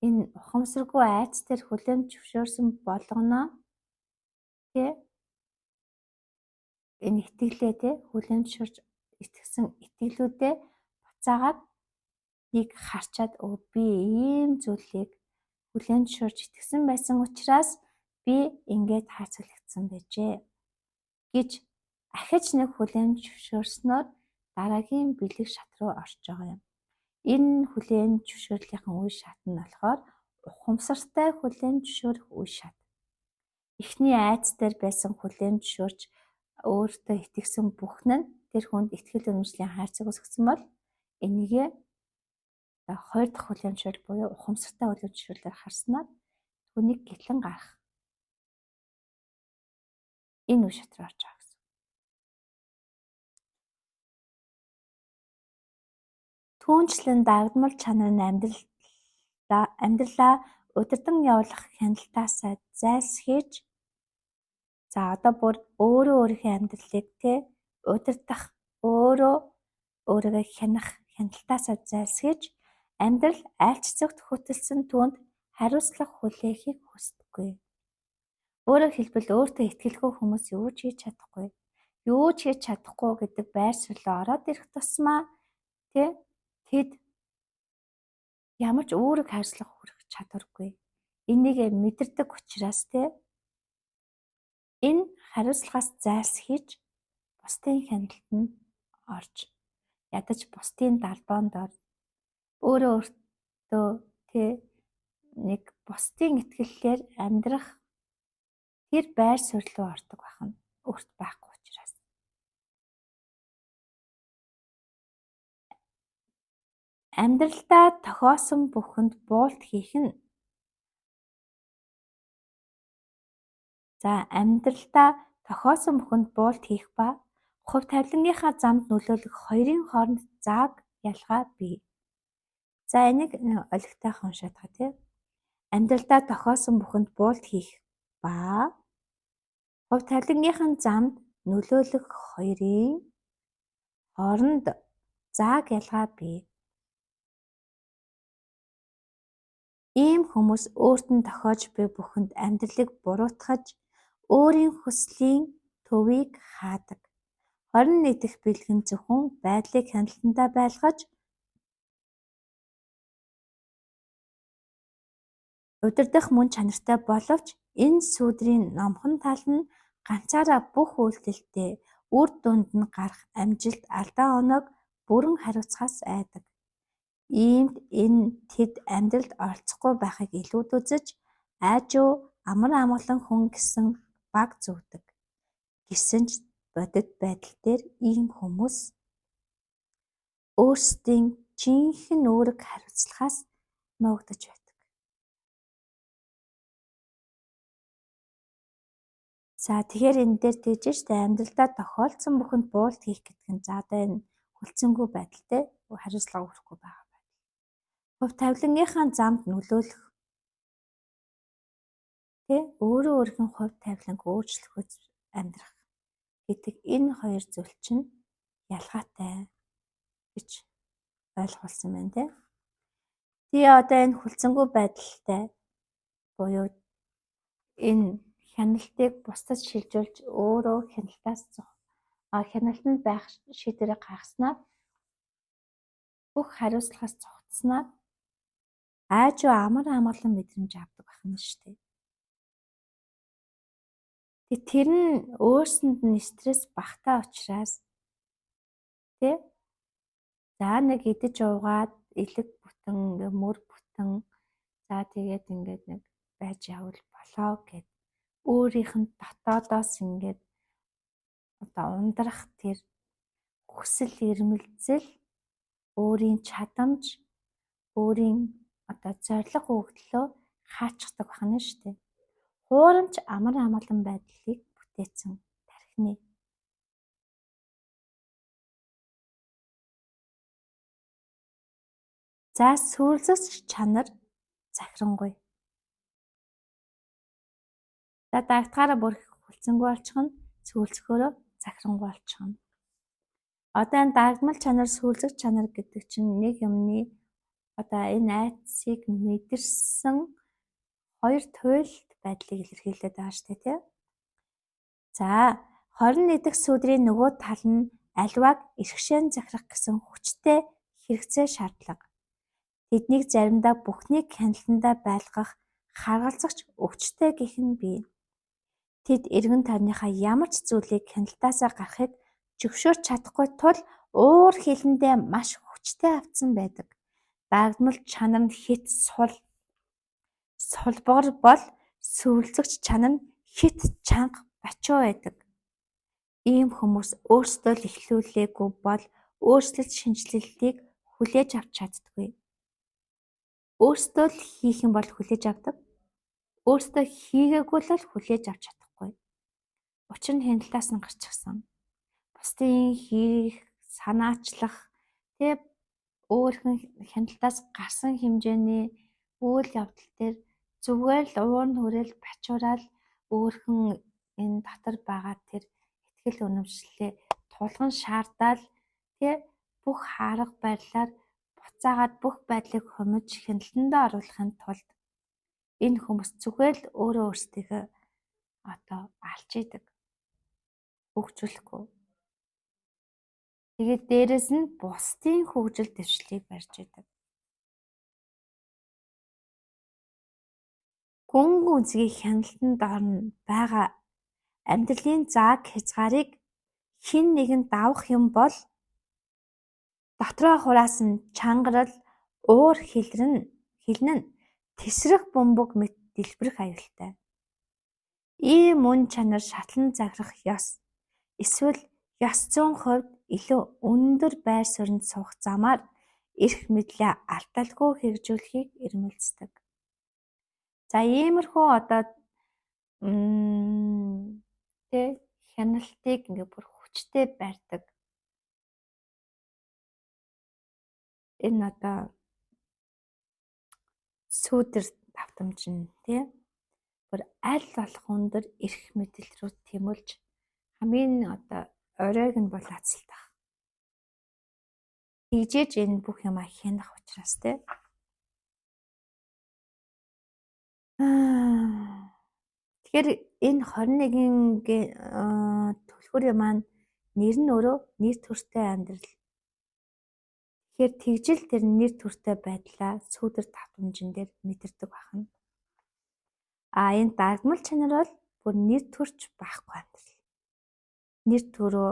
энэ ухамсаргүй айц дээр хүлээн зөвшөөрсөн болгоноо тэ энэ итгэлээ тэ хүлээн зөвшөөрж итгэсэн итгэлүүдээ буцаагаад нэг харчаад би ийм зүйлийг хүлээн зөвшөөрж итгэсэн байсан учраас би ингээд хайцуулагдсан байжээ гэж ахиж нэг хүлээн зөвшөөрснөөр дараагийн бэлэг шат руу орж байгаа юм. Энэ хүлээн зөвшөөрлийнхэн үе шат нь болохоор ухамсартай хүлээн зөвшөөрөх үе шат. Эхний айц дээр байсан хүлээн зөвшөөрч өөртөө итгэсэн бүхэн нь тэр хүнд итгэл үнэмшлийн хайрцаг үүсгэсэн бол энийгээ хоёр дахь хүлээн зөвшөөрөл буюу ухамсартай хүлээн зөвшөөрлөөр харснаар түүнийг гэтлэн гарах. Энэ үе шат руу орж байгаа гэсэн. Түүнчлэн дагдмал чанар нь амьдралаа удирдан явуулах хяналтаасаа зайлсхийж одоо бүр өөрөө өөрийнхөө амьдралыг удирдах, өөрийгөө хянах хяналтаасаа зайлсхийж амьдрал альч зүгт хөтөлсөн түүнд хариуцлага хүлээхийг хүсдэггүй. Өөрөөр хэлбэл өөртөө итгэлгүй хүмүүс юу ч хийж чадахгүй. Юу ч хийж чадахгүй гэдэг байр суурьлаа ороод ирэх тусмаа тэд ямар ч үүрэг хариуцлага хүргэх чадваргүй. Энийг мэдэрдэг учраас энэ хариуцлагаас зайлсхийж бусдын хяналтанд орж ядаж бусдын далбаанд орж өөртөө нэг бусдын итгэлээр амьдрах тэр байр суурь руу ордог байх нь өөрт байхгүй учраас. Амьдралдаа тохиосон бүхэнд буулт хийх нь амьдралдаа тохиосон бүхэнд буулт хийх ба хувь тавилангийнхаа замд нөлөөлөх хоёрын хооронд зааг ялгаа бий. Энийг олигтойхон уншаад байгаа. Амьдралдаа тохиосон бүхэнд буулт хийх ба хувь тавилангийнхаа замд нөлөөлөх хоёрын хооронд зааг ялгаа бий. Ийм хүмүүс өөрт нь тохиож буй бүхэнд амьдралыг буруутгаж өөрийн хүслийн төвийг хаадаг. Хорин нэгдэх бэлгэн зөвхөн байдлыг хяналтандаа байлгаж удирдах мөн чанартай боловч энэ сүудрийн номхон тал нь ганцаараа бүх үйлдэлдээ үр дүнд нь гарах амжилт алдаа оноог бүрэн хариуцахаас айдаг. Иймд энэ тэд амьдралд оролцохгүй байхыг илүүд үзэж айжуу амар амгалан хүн гэсэн баг зүүдэг. Гэсэн ч бодит байдал дээр ийм хүмүүс өөрсдийн жинхэнэ үүрэг хариуцлагаас нуугдаж байдаг. Тэгэхээр энэ дээр тэгж штэ амьдралдаа тохиолдсон бүхэнд буулт хийх гэдэг нь одоо энэ хүлцэнгүй байдалтай хариуцлага өгөхгүй байгаа байдал. Хувь тавилангийнхаа замд нөлөөлөх өөрөө өөрхийн хувь тавиланг өөрчлөхөж амьдрах гэдэг энэ хоёр зүйл чинь ялгаатай гэж ойлгуулсан байна. Одоо энэ хүлцэнгүй байдалтай буюу энэ хяналтыг бусдад шилжүүлж өөрөө хяналтанд байх шийдвэрээ гаргаснаар бүх хариуцлагаас зогтсноор айжуу амар амгалан мэдрэмж авдаг байх нь шүү дээ. Тэр нь өөрсөнд нь стресс багтаа учраас нэг идэж уугаад элэг бүтэн мөр бүтэн тэгээд ингээд нэг байж явал болоо гэд өөрийнх нь дотоодоос ингээд ундрах тэр хүсэл эрмэлзэл өөрийн чадамж өөрийн зориг өгдлөө хаачдаг байх нь шүү дээ. Хуурамч амар амгалан байдлыг бүтээсэн тархины. Сүрэлзэгч чанар захирангүй. Дагтгаараа бүр хүлцэнгүй болчихно, сүрэлзэхөөрөө захирангүй болчихно. Энэ дагмал чанар, сүрэлзэгч чанар гэдэг чинь нэг юмны энэ айцыг мэдэрсэн хоёр туйлт байдлыг илэрхийлээд байгаа шүү дээ. Хорин нэгдэх сүудрийн нөгөө тал нь аливааг эрхшээн захирах гэсэн хүчтэй хэрэгцээ шаардлага. Тэднийг заримдаа бүхнийг хяналтандаа байлгах харгалзагч өвчтэй гэх нь бий. Тэд эргэн тойрныхаа ямар ч зүйлийг хяналтаасаа гарахыг зөвшөөрч чадахгүй тул уур хилэндээ маш хүчтэй автсан байдаг. Дагнал чанар нь хит сулбар бол сөвлөгч чанар нь хит чанга бачуу байдаг. Ийм хүмүүс өөрсдөө л эхлүүлээгүй бол өөрсдөлд шинжилэлтийг хүлээж авч чаддаггүй. Өөрсдөө л хийх юм бол хүлээж авдаг. Өөрсдөө хийгээгүй л хүлээж авч чадахгүй. Учир нь хяналтаас нь гарчихсан. Бусдын хийх, санаачлах, өөрхөн хяналтаас гарсан хэмжээний үйл явдал дээр зүгээр л уур нь хүрээл бачуурал өөрхөн энэ дотор байгаа тэр итгэл үнэмшлээ тулган шаардаад бүх арга барилаар буцаагаад бүх байдлыг хумиж хяналтандаа оруулахын тулд энэ хүмүүс зүгээр л өөрөө өөрсдийгөө алж идэг. Хөгжүүлэхгүй. Тэгээд дээрэс нь бусдын хөгжил дэвшлийг барьж идэг. Гүн гүнзгий хяналтанд орно байгаа амьдралын зааг хязгаарыг хэн нэгэн давах юм бол дотроо хураас нь чангарал, уур хилэн нь тесрэх бөмбөг мэт дэлбэрэх аюултай. Ийм үн чанар шатлан заграх ёс эсвэл ёс зүйн хувьд илүү өндөр байр суурьнд суух замаар эрх мэдлээ алдалгүй хэрэгжүүлэхийг эрмэлздэг. За иймэрхүү хяналтыг бүр хүчтэй барьдаг. Энэ сүүдэр давтамж нь бүр аль болох өндөр эрх мэдэл рүү тэмүүлж хамгийн оройг нь бол ацалтах. Тэгжээж энэ бүх юм хянах учраас Тэгэхээр энэ 21-ийн түлхүүрийн маань нэр нь өөрөө нэр төртэй амьдрал. Тэгэхээр тэгжил тэр нэр төртэй байдлаа сүүдэр давтамжин дээр мэдэрдэг байна. Энэ дагмал чанар бол бүр нэр төрч байхгүй амьдрал. Нэр төрөө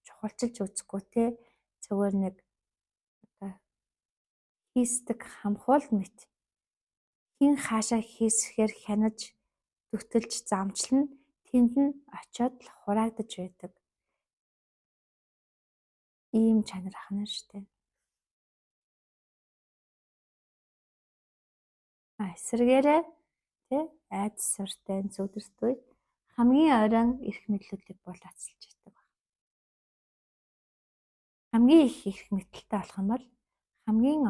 чухалчилж үзэхгүй зүгээр нэг хийсдэг хамхуул мэт хин хаашаа хийсэхээр хянаж зүтэлж замчлан тэнд нь очиод л хураагдаж байдаг. Ийм чанар ахна штэ. Эсвэргээрээ айдас суртай зүдэртгүй хамгийн оройн эрх мэдлүүдийг бол ацалж байдаг байна. Хамгийн их эрх мэдэлтэй болох юм бол хамгийн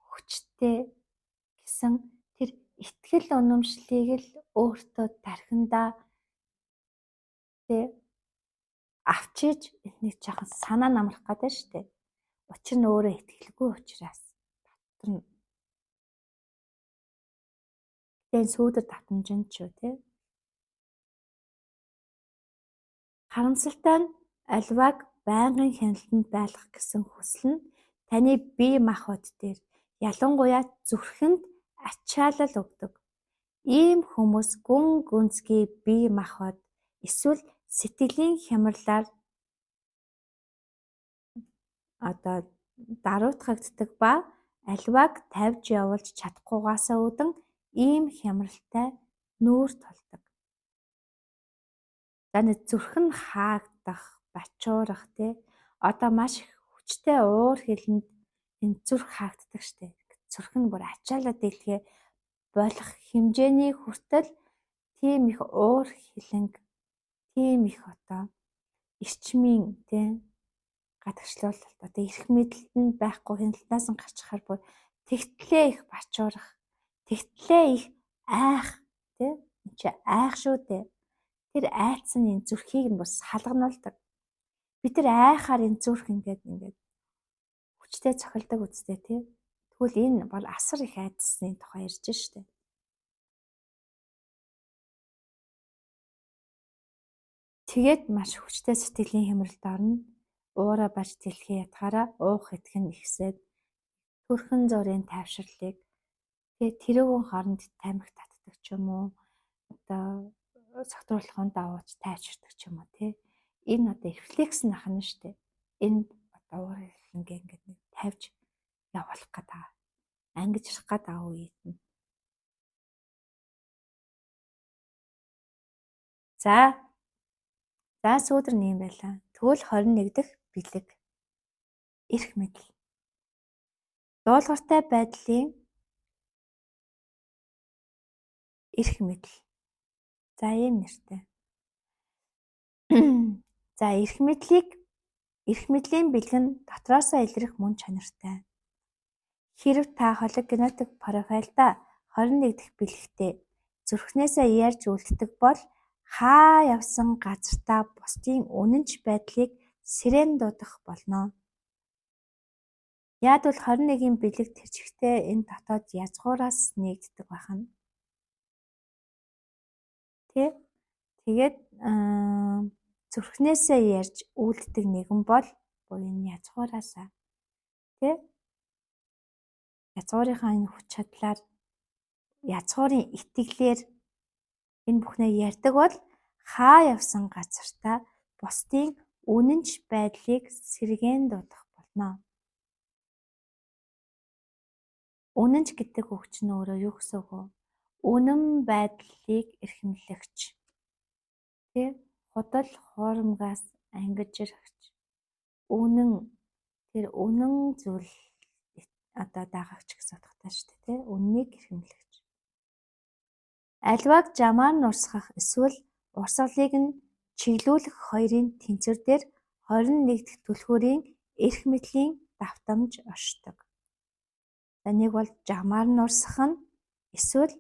хүчтэй гэсэн тэр итгэл үнэмшлийг л өөртөө тархиндаа авчиж нэг жаахан санаа намрах гэдэг штэ. Учир нь өөрөө итгэлгүй учраас дотор нь сүүдэр давтамжинд ч харамсалтай нь аливааг байнгын хяналтанд байлгах гэсэн хүсэл нь таны бие махбод дээр ялангуяа зүрхэнд ачаалал өгдөг. Ийм хүмүүс гүн гүнзгий бие махбод эсвэл сэтгэлийн хямралаар даруйтгагддаг ба аливааг тавьж явуулж чадахгүйгаасаа үүдэн ийм хямралтай нүүр тулдаг. Нэг зүрхэн хаагдах, бачуурах маш их хүчтэй уур хилэнд энэ зүрх хаагддаг штэ. Зүрх нь бүр ачаалаад дэлгээ болох хэмжээний хүртэл тийм их уур хилэнг, тийм их эрчмийн гадагшлуулалт эрх мэдэлд нь байхгүй хяналтаас нь гарчхаар бүр тэгтлээ их бачуурах, тэгтлээ их айх энэ чи айх шүү дээ. Тэр айцсан энэ зүрхийг нь бас халгануулдаг. Би тэр айхаар энэ зүрх ингээд хүчтэй цохилдог үстэй Тэгвэл энэ бол асар их айдасны тухай ярьж штэ. Тэгээд маш хүчтэй сэтгэлийн хямралд орно. Уураа барьж дэлхий ятгаараа уух идэх нь ихсээд төрхөн зургийн тайвширлыг тэрүүгэн хооронд тамхи татдаг ч юм уу согтруулахын давууж тайвширдаг ч юм уу тий. Энэ одоо рефлекс нь ахна штэ. Энэ одоо уурын ингээд нэг тавьж явуулах гэдэг. Ангиж ирэх гэдэг үед нь. За сүүдэр нэм байлаа. Тэгвэл 21 дахь бэлэг. Эрх мэдэл. Дуулууртай байдлын эрх мэдэл. За ийм нэртэй. За эрх мэдлийн бэлэг нь дотроосоо илрэх мөн чанартай. Хэрэв та холог генетик профайлда 21 дахь бэлэгтээ зүрхнээсээ ярьж үлддэг бол хаа явсан газартаа бусдын үнэнч байдлыг сирен дуудах болно. Яг бол 21-ийн бэлэг тэрчигтээ энэ дотоод язгуураас нэгддэг байна. Тэгээд зүрхнээсээ ярьж үлддэг нэгэн бол энэ язгуураасаа язгуурынхаа энэ хүч чадлаар язгуурын итгэлээр энэ бүхнээ ярьдаг бол хаа явсан газартаа бусдын үнэнч байдлыг сэргээн дуудах болно. Үнэнч гэдэг үг чинь өөрөө юу гэсэн үг вэ? Үнэн байдлыг эрхэмлэгч. Худал хуурмгаас ангиж ирэгч. Тэр үнэн зүйл одоо дагагч гэсэн утгатай шүү дээ. Үннийг эрхэмлэгч. Аливааг жамаар нь урсгах эсвэл урсгалыг нь чиглүүлэх хоёрын тэнцвэр дээр 21 дахь түлхүүрийн эрх мэдлийн давтамж оршдог. Нэг бол жамаар нь урсгах нь эсвэл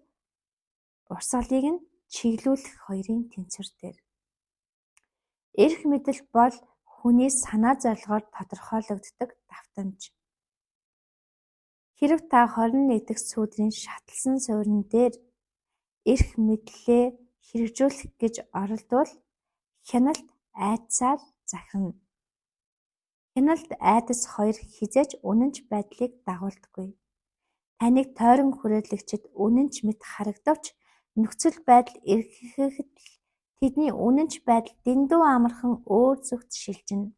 урсгалыг нь чиглүүлэх хоёрын тэнцвэр дээр. Эрх мэдэл бол хүний санаа зорилгоор тодорхойлогддог давтамж. Хэрэв та 21 дахь сүүдрийн шатлсан суурин дээр эрх мэдлээ хэрэгжүүлэх гэж оролдвол хяналт айдсаар захирна. Хяналт айдас хоёр хизээж үнэнч байдлыг дагуулдаггүй. Таныг тойрон хүрээлэгчид үнэнч мэт харагдавч нөхцөл байдал эргэхэд тэдний үнэнч байдал дэндүү амархан өөр зүгт шилжинэ.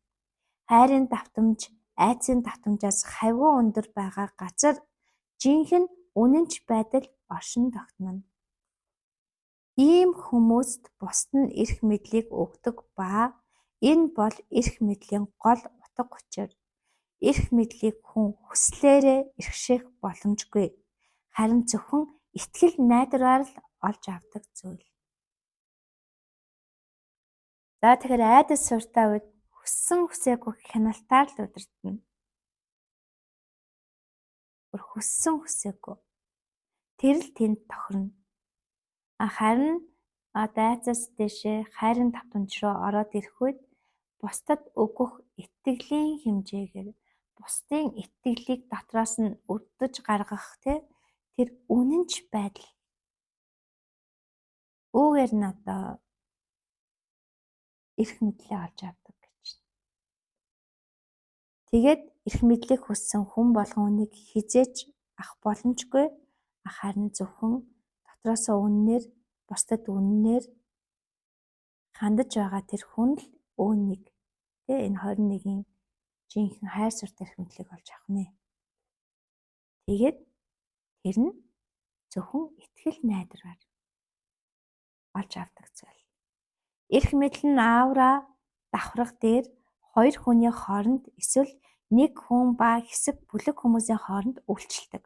Хайрын давтамж айдсын давтамжаас хавьгүй өндөр байгаа газар жинхэнэ үнэнч байдал оршин тогтноно. Ийм хүмүүст бусд нь эрх мэдлийг өгдөг ба энэ бол эрх мэдлийн гол утга учир. Эрх мэдлийг хүн хүслээрээ эрхшээх боломжгүй. Харин зөвхөн итгэл найдвараар л олж авдаг зүйл. За тэгэхээр айдас суурьтай үед хүссэн хүсээгүй хяналтаар л удирдана. Хүссэн хүсээгүй. Тэр л тэнд тохирно. Харин айдас дэшээ хайрын давтамж руу ороод ирэх үед бусдад өгөх итгэлийн хэмжээгээр бусдын итгэлийг дотроос нь өрдөж гаргах тэр үнэнч байдал. Үүгээр нь одоо эрх мэдлээ олж авдаг гэж. Тэгээд эрх мэдлийг хүссэн хүн болгон үнийг хизээж авах боломжгүй. Харин зөвхөн дотроосоо үннээр бусдад үннээр хандаж байгаа тэр хүн л үүнийг энэ 21-ийн жинхэнэ хайр суртал эрх мэдлийг олж авах нэ. Тэгээд тэр нь зөвхөн итгэл найдвараар олж авдаг зүйл. Эрх мэдэл нь аавра давхрах дээр хоёр хүний хооронд эсвэл нэг хүн ба хэсэг бүлэг хүмүүсийн хооронд үйлчилдэг.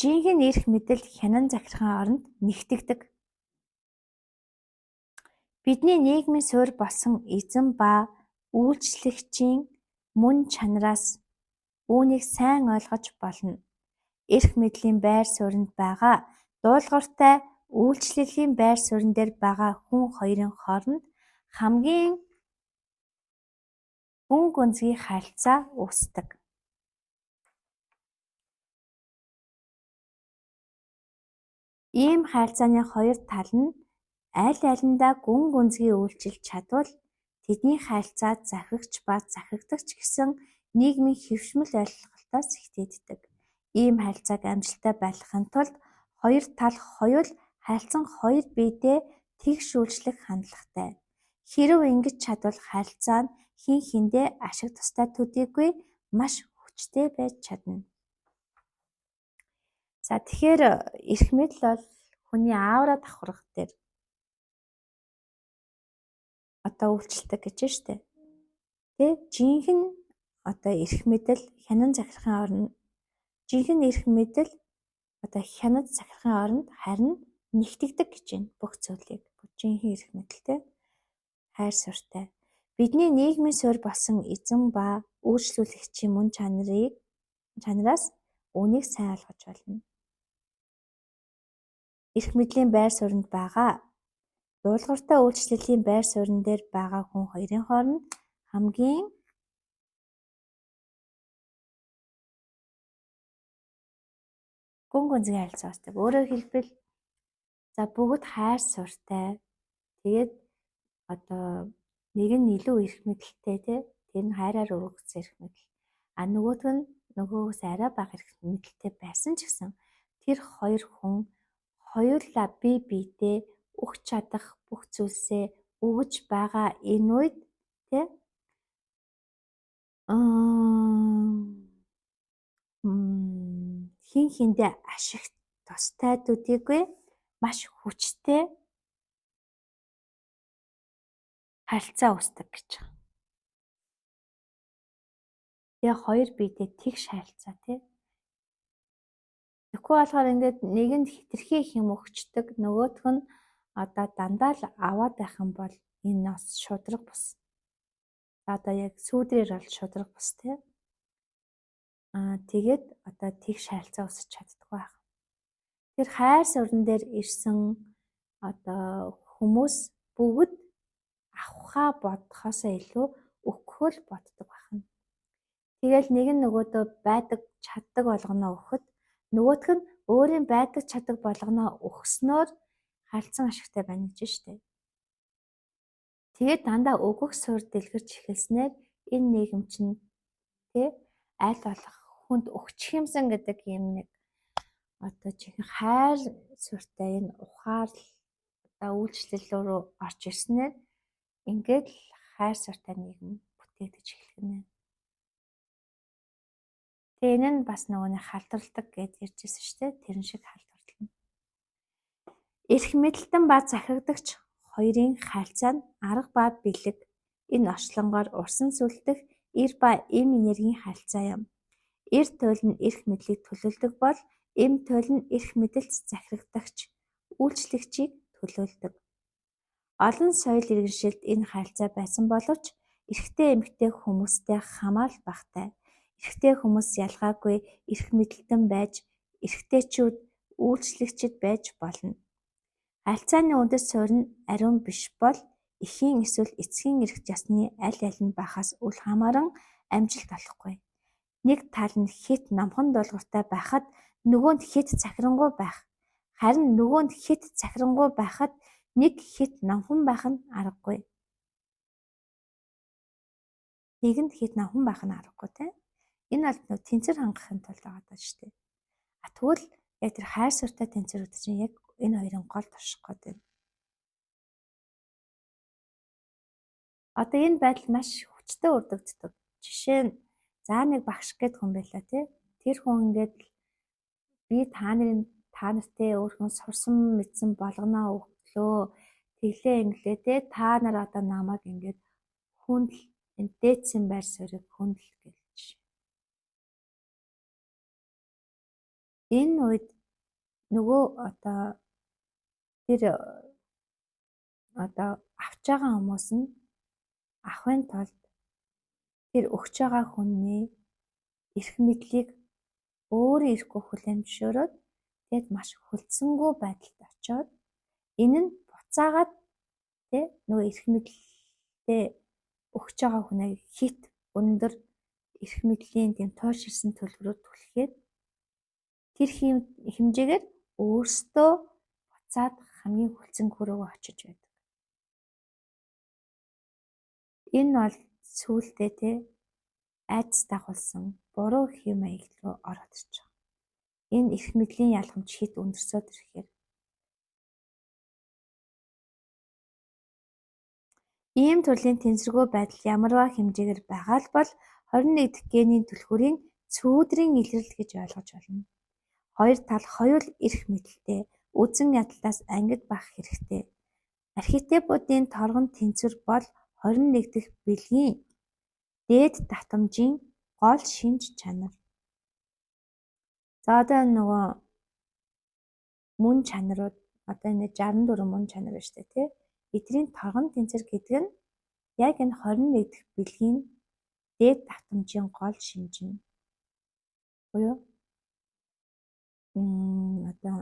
Жинхэнэ эрх мэдэл хянан захирахын оронд нэгтгэдэг. Бидний нийгмийн суурь болсон эзэн ба үйлчлэгчийн мөн чанараас үүнийг сайн ойлгож болно. Эрх мэдлийн байр сууринд байгаа дуулууртай үйлчлэлийн байр суурин дээр байгаа хүн хоёрын хооронд хамгийн гүн гүнзгий харилцаа үүсдэг. Ийм харилцааны хоёр тал нь аль алиндаа гүн гүнзгий үйлчилж чадвал тэдний харилцаа захирагч ба захирагдагч гэсэн нийгмийн хэвшмэл ойлголтоос ихтэйддэг. Ийм харилцааг амжилттай байлгахын тулд хоёр тал хоёул харилцан хоёр биедээ тэгш үйлчлэх хандлагатай. Хэрэв ингэж чадвал харилцаа нь хэн хэндээ ашиг тустай төдийгүй маш хүчтэй байж чадна. За тэгэхээр эрх мэдэл бол хүний аавраа давхрах дээр үйлчлдэг гэж байна шүү дээ. Тэ жинхэнэ эрх мэдэл хянан захирахын оронд жинхэнэ эрх мэдэл хянаж захирахын оронд харин нэгтгэдэг гэж байна. Бүх зүйлийг жинхэнэ эрх мэдэлтэй хайр суурьтай. Бидний нийгмийн суурь болсон эзэн ба үйлчлүүлэгчийн мөн чанараас үүнийг сайн ойлгож байна. Эрх мэдлийн байр сууринд байгаа дуулууртай үйлчлэлийн байр суурин дээр байгаа хүн хоёрын хооронд хамгийн гүн гүнзгий харилцаа үүсдэг. Өөрөөр хэлбэл бүгд хайр суурьтай. Тэгээд нэг нь илүү эрх мэдэлтэй тэр нь хайраар өргөгдсөн эрх мэдэл. Нөгөөх нь нөгөөгөөс арай бага эрх мэдэлтэй байсан ч гэсэн тэр хоёр хүн хоёулаа бие биедээ өгч чадах бүх зүйлсээ өгж байгаа энэ үед хин хиндээ ашиг тустай төдийгүй маш хүчтэй харилцаа үүсдэг гэж байна. Тэгээ хоёр биедээ тэгш харилцаа тий. Тэгэхгүй болохоор ингээд нэгэнд хитрхи их юм өгчдөг, нөгөөх нь дандаа л аваад байх юм бол энэ бас шудраг бус. Яг сүүдрээр бол шудраг бус тий. Тэгээд тэгш харилцаа үүсэж чаддаг байх. Тэр хайр суурин дээр ирсэн хүмүүс бүгд авахаа бодохоосоо илүү өгөхөө л боддог байна. Тэгэл нэг нь нөгөөдөө байдаг чаддаг болгоноо өгөхөд нөгөөх нь өөрийн байдаг чаддаг болгоноо өгснөөр харилцан ашигтай байна гэж штэ. Тэгээд дандаа өгөх суурь дэлгэрч эхэлснээр энэ нийгэм чинь аль болох хүнд өгчих юмсан гэдэг юм нэг жинхэнэ хайр суурьтай энэ ухаал үйлчлэл рүү орж ирснээр ингээд л хайр суурьтай нийгэм бүтээгдэж эхлэх юм. Тэгээ энэ нь бас нөгөө халдварладаг гэж ярьжсэн шүү дээ. Тэрэн шиг халдварлана. Эрх мэдэлтэн ба захирагдагч хоёрын харилцаа нь арга ба бэлэг энэ орчлонгоор урсан сүлдэх эр ба эм энергийн харилцаа юм. Эр туйл нь эрх мэдлийг төлөөлдөг бол эм туйл нь эрх мэдэлд захирагдагч үйлчлэгчийг төлөөлдөг. Олон соёл иргэншилд энэ харилцаа байсан боловч эрэгтэй эмэгтэй хүмүүстэй хамаарал багтай. Эрэгтэй хүмүүс ялгаагүй эрх мэдэлтэн байж эрэгтэйчүүд үйлчлэгчид байж болно. Харилцааны үндэс суурь нь ариун биш бол эхийн эсвэл эцгийн эрх засны аль нь байхаас үл хамааран амжилт олохгүй. Нэг тал нь хэт номхон дуулууртай байхад нөгөө нь хэт захирангуй байх. Харин нөгөө нь хэт захирангуй байхад нэг хэт номхон байх нь аргагүй. Нэгэнд хэт номхон байх нь аргагүй тийм. Энэ бол тэнцвэр хангахын тулд байгаа даа шүү дээ. Тэгвэл яг тэр хайр суурьтай тэнцвэрүүд чинь яг энэ хоёрын гол турших гээд байна. Энэ байдал маш хүчтэй өрдөгддөг. Жишээ нь нэг багш гээд хүн байлаа тий. Тэр хүн ингээд би та нартай өөрхөн сурсан мэдсэн болгоноо өглөө тэглээ инглээ тий. Та нар намайг ингээд хүндэл энэ дээдсэн байр суурийг хүндэл гэж. Энэ үед нөгөө тэр авч байгаа хүмүүс нь авахын тулд тэр өгч байгаа хүний эрх мэдлийг өөрөө ирэхгүй хүлээн зөвшөөрөөд тэгээд маш хөлдсөнгүй байдалд очиод энэ нь буцаагаад нөгөө эрх мэдлээ өгч байгаа хүнийг хит өндөр эрх мэдлийн тийм туйлширсан төлбөрөөр түлхээд тэр хэмжээгээр өөрсдөө буцаад хамгийн хөлцөнгөө рүү очиж байдаг. Энэ бол сүүлдээ айдас дагуулсан буруу хэм маягт руу ороод ирж байгаа. Энэ эрх мэдлийн ялгамж хит өндөрсөд ирэхээр Ийм төрлийн тэнцвэргүй байдал ямарваа хэмжээгээр байгаа л бол 21 дахь генийн түлхүүрийн цүүдрийн илрэл гэж ойлгож болно. Хоёр тал хоёул эрх мэдэлтэй, үзэн ядалтаас ангид байх хэрэгтэй. Архетипуудын торгон тэнцвэр бол 21 дахь бэлгийн дээд давтамжийн гол шинж чанар. За одоо нөгөө мөн чанарууд одоо энэ 64 мөн чанар байна шүү дээ тий. Эдний торгон тэнцвэр гэдэг нь яг энэ 21 дахь бэлгийн дээд давтамжийн гол шинж нь. Буюу одоо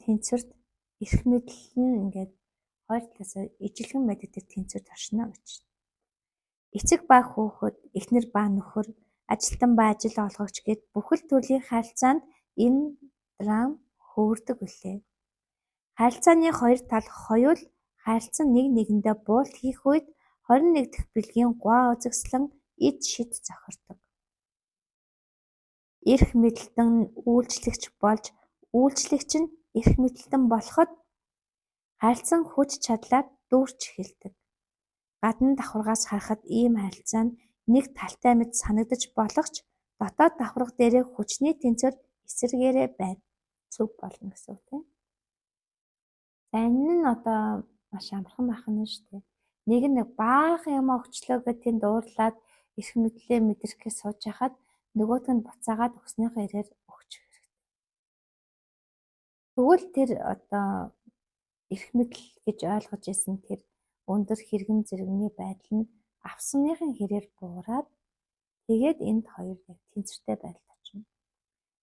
тэнцвэрт эрх мэдэл нь ингээд хоёр талаас ижилхэн байдаг тэнцвэр туршина гэж. Эцэг ба хүүхэд, эхнэр ба нөхөр, ажилтан ба ажил олгогч гэд бүхэл төрлийн харилцаанд энэ драм хөвөрдөг билээ. Харилцааны хоёр тал хоёул харилцан нэг нэгэндээ буулт хийх үед 21 дахь бэлгийн гуай үзэгслэн эд шид зохирдог. Эрх мэдэлтэн үйлчлэгч болж үйлчлэгч нь эрх мэдэлтэн болоход харилцан хүч чадлаар дүүрч эхэлдэг. Гадна давхаргаас харахад ийм харилцаа нь нэг талтай мэт санагдаж болох ч дотоод давхарга дээрээ хүчний тэнцвэр эсэргээрээ байна. Цөв болно гэсэн үг тийм. За энэ нь одоо маш амархан байх нь шүү дээ. Нэг баахан юм өгчлөө гэдэг тэнд дуурлаад эрх мэдлээ мэдрэхээс сууж хахад нөгөөт нь буцаагаад өгснийхөө ирээр өгч хэрэгтэй. Тэгвэл тэр одоо эрх мэдэл гэж ойлгож исэн тэр өндөр хэрэгэн зэрэгний байдал нь авсныхын хэрээр буураад тэгээд энд хоёр яг тэнцвэртэй байдалд очино.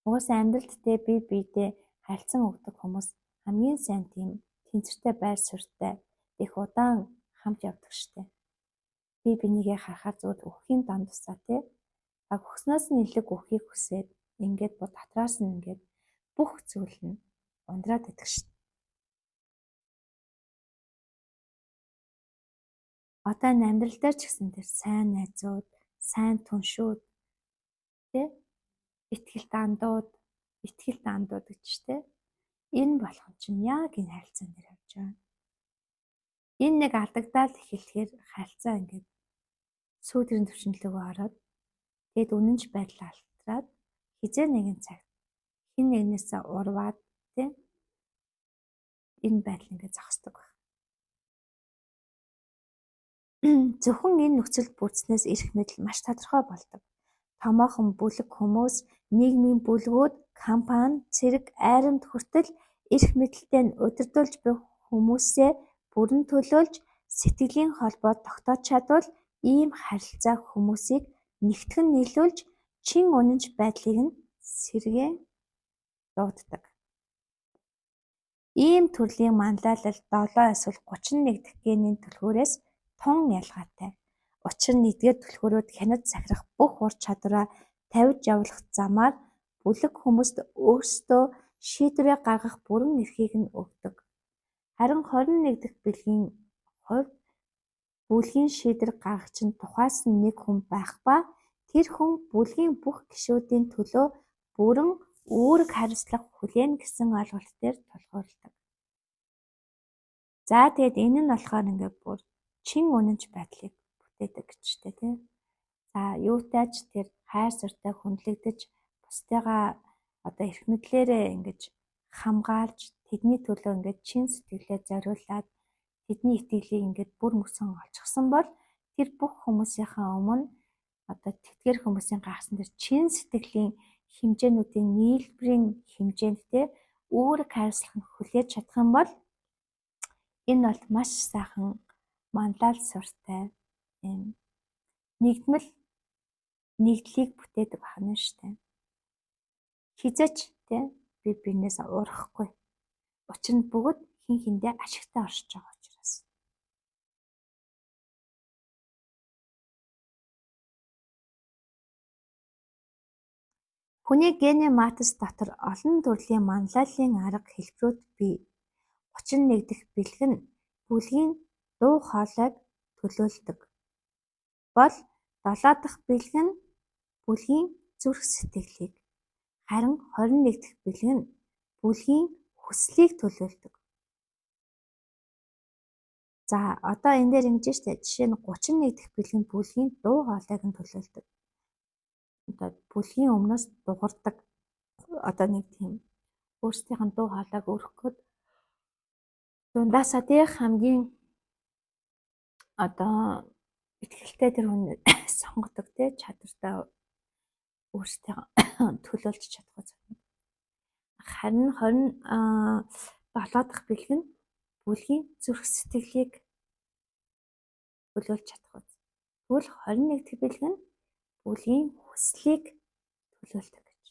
Угаасаа амьдралд те бие биедээ харилцан өгдөг хүмүүс хамгийн сайн тийм тэнцвэртэй байр суурьтай их удаан хамт явдаг штеп. Бие бинийгээ харахаар зөвхөн өхийн дан тусаа те өгснөөс нь илэг өөхийг хүсээд ингээд дотроос нь ингээд бүх зүйл нь ундраад идэх штеп. Одоо энэ амьдрал дээр ч гэсэн тэр сайн найзууд, сайн түншүүд тий итгэл дандууд гэж тий энэ болгон чинь яг энэ харилцаан дээр явж байгаа. Энэ нэг алдагдаад эхлэхээр харилцаа ингээд сүүдрийн төвшинлөгөө ороод тэгэд үнэнч байдал алтраад хизээ нэгэн цагт хин нэгнээсээ урваад тий энэ байдал ингээд зогсдог байна. Зөвхөн энэ нөхцөлд бүрдснээс эрх мэдэл маш тодорхой болдог. Томоохон бүлэг хүмүүс, нийгмийн бүлгүүд, компани, цэрэг, айрамд хүртэл эрх мэдэлтэй нь удирдуулж буй хүмүүсээ бүрэн төлөөлж сэтгэлийн холбоо тогтоож чадвал ийм харилцаа хүмүүсийг нэгтгэн нийлүүлж чин үнэнч байдлыг нь сэргээн дууддаг. Ийм төрлийн манлайлал 7 эсвэл 31 дахь генийн түлхүүрээс тун ялгаатай. Учир нь эдгээр түлхүүрүүд хянаж захирах бүх ур чадвараа тавьж явуулах замаар бүлэг хүмүүст өөрсдөө шийдвэрээ гаргах бүрэн эрхийг нь өгдөг. Харин 21 дахь бэлгийн хувьд бүлгийн шийдвэр гаргагч нь тухайс нь нэг хүн байх ба тэр хүн бүлгийн бүх гишүүдийн төлөө бүрэн үүрэг хариуцлага хүлээнэ гэсэн ойлголт дээр тулгуурладаг. За тэгээд энэ нь болохоор ингээд бүр чин үнэнч байдлыг бүтээдэг гэжтэй тийм. За юутай ч тэр хайр суртаа хүндлэгдэж бусдыгаа одоо эрх мэдлээрээ ингэж хамгаалж тэдний төлөө ингээд чин сэтгэлээ зориулаад тэдний итгэлийг ингээд бүр мөсөн олчихсан бол тэр бүх хүмүүсийнхаа өмнө одоо тэтгэр хүмүүсийн гаргасан тэр чин сэтгэлийн хэмжээнүүдийн нийлбэрийн хэмжээнд те үүрэг хариуцлага нь хүлээж чадах юм бол энэ бол маш сайхан манлайл суртай юм нэгдлийг бүтээдэг байна шүү дээ. Хизээч те би бинээс урахгүй. Учир нь бүгд хин хиндээ ашигтай оршиж байгаа учраас. Хүний генийн матриц дотор олон төрлийн манлайллын арга хэлбэрүүд бий. 31 дахь бэлэг нь бүлгийн дуу хоолойг төлөөлдөг. Бол 7 дахь бэлэг нь бүлгийн зүрх сэтгэлийг, харин 21 дахь бэлэг нь бүлгийн хүслийг төлөөлдөг. За одоо энэ дээр ингэж штэ жишээ нь 31 дахь бэлгийн бүлгийн дуу хоолойг нь төлөөлдөг. Одоо бүлгийн өмнөөс дугардаг одоо нэг тийм өөрсдийнх нь дуу хоолойг өргөхөд дундаасаа тий хамгийн одоо ихтэй тэр хүн сонгодог тий чадвартай өөрсдөө төлөөлж чадах зүйл. Харин 27 дахь бэлэг нь бүлгийн зүрх сэтгэлийг төлөөлж чадах үз. Тэгвэл 21 дахь бэлэг нь бүлгийн хүслийг төлөөлдөг гэж.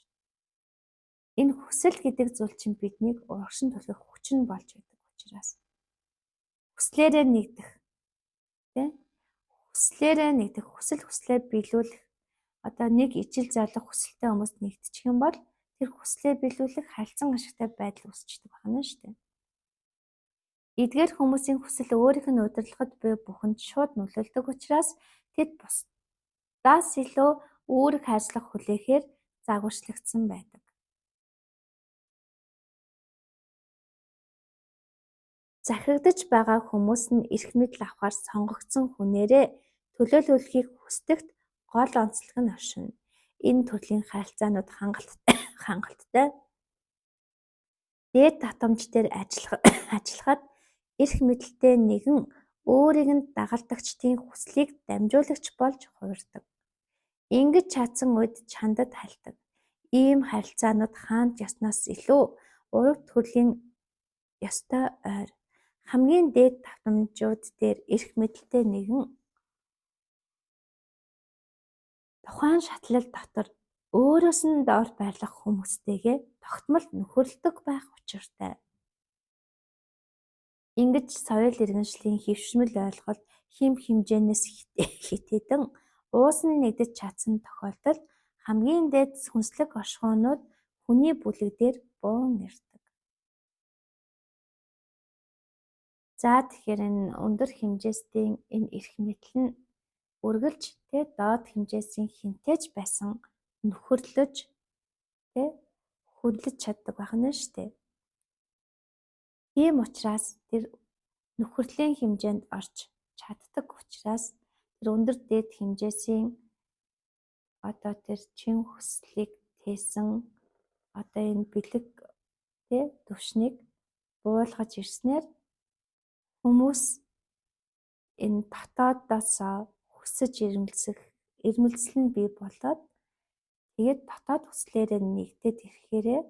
Энэ хүсэл гэдэг зүйл чинь биднийг урагшин төлөх хүч нь болж байдаг учраас хүслээрээ нэгдэх тий хүслээ биелүүлэх одоо нэг ижил зарлах хүсэлтэй хүмүүс нэгдчих юм бол тэр хүслээ биелүүлэх харилцан ашигтай байдал үүсчдэг байна шүү дээ. Эдгээр хүмүүсийн хүсэл өөрийнх нь удирдлагад буй бүхэнд шууд нөлөөлдөг учраас тэд бусдаас илүү үүрэг хайрцаг хүлээхээр загварчлагдсан байдаг. Захирагдаж байгаа хүмүүс нь эрх мэдэл авахар сонгогдсон хүнээрээ төлөөлүүлэхийг хүсдэгт гол онцлог нь оршино. Энэ төрлийн харилцаанууд хангалттай дээд татамж дээр ажиллахад эрх мэдэлтэй нэгэн өөрийг нь дагалдагчдын хүслийг дамжуулагч болж хувирдаг. Ингэж чадсан үед чандад хальдаг. Ийм харилцаанууд хаанч яснаас илүү ураг төрлийн ёстой ойр. Хамгийн дээд татамжууд дээр эрх мэдэлтэй нэгэн тухайн шатлал дотор өөрөөс нь доор байрлах хүмүүстэйгээ тогтмол нөхөрлөдөг байх учиртай. Ингэж соёл иргэншлийн хэвшмэл ойлголт хэм хэмжээнээс хитэдэн уусан нэгдэж чадсан тохиолдолд хамгийн дээд сүнслэг оршихуйнууд хүний бүлэг дээр буун ирдэг. За тэгэхээр энэ өндөр хэмжээсийн энэ эрх мэдэл нь үргэлж доод хэмжээсийн хинтээж байсан нөхөрлөж хөдлөж чаддаг байна шүү дээ. Тийм учраас тэр нөхөрлийн хэмжээнд орж чаддаг учраас тэр өндөр дээд хэмжээсийн одоо тэр чин хүслийг тээсэн одоо энэ бэлэг төвшнийг буулгаж ирснээр хүмүүс энэ дотоодоос хүсэж ирмэлзэл нь бий болоод тэгээд дотоод хүслээрээ нэгдээд ирэхээрээ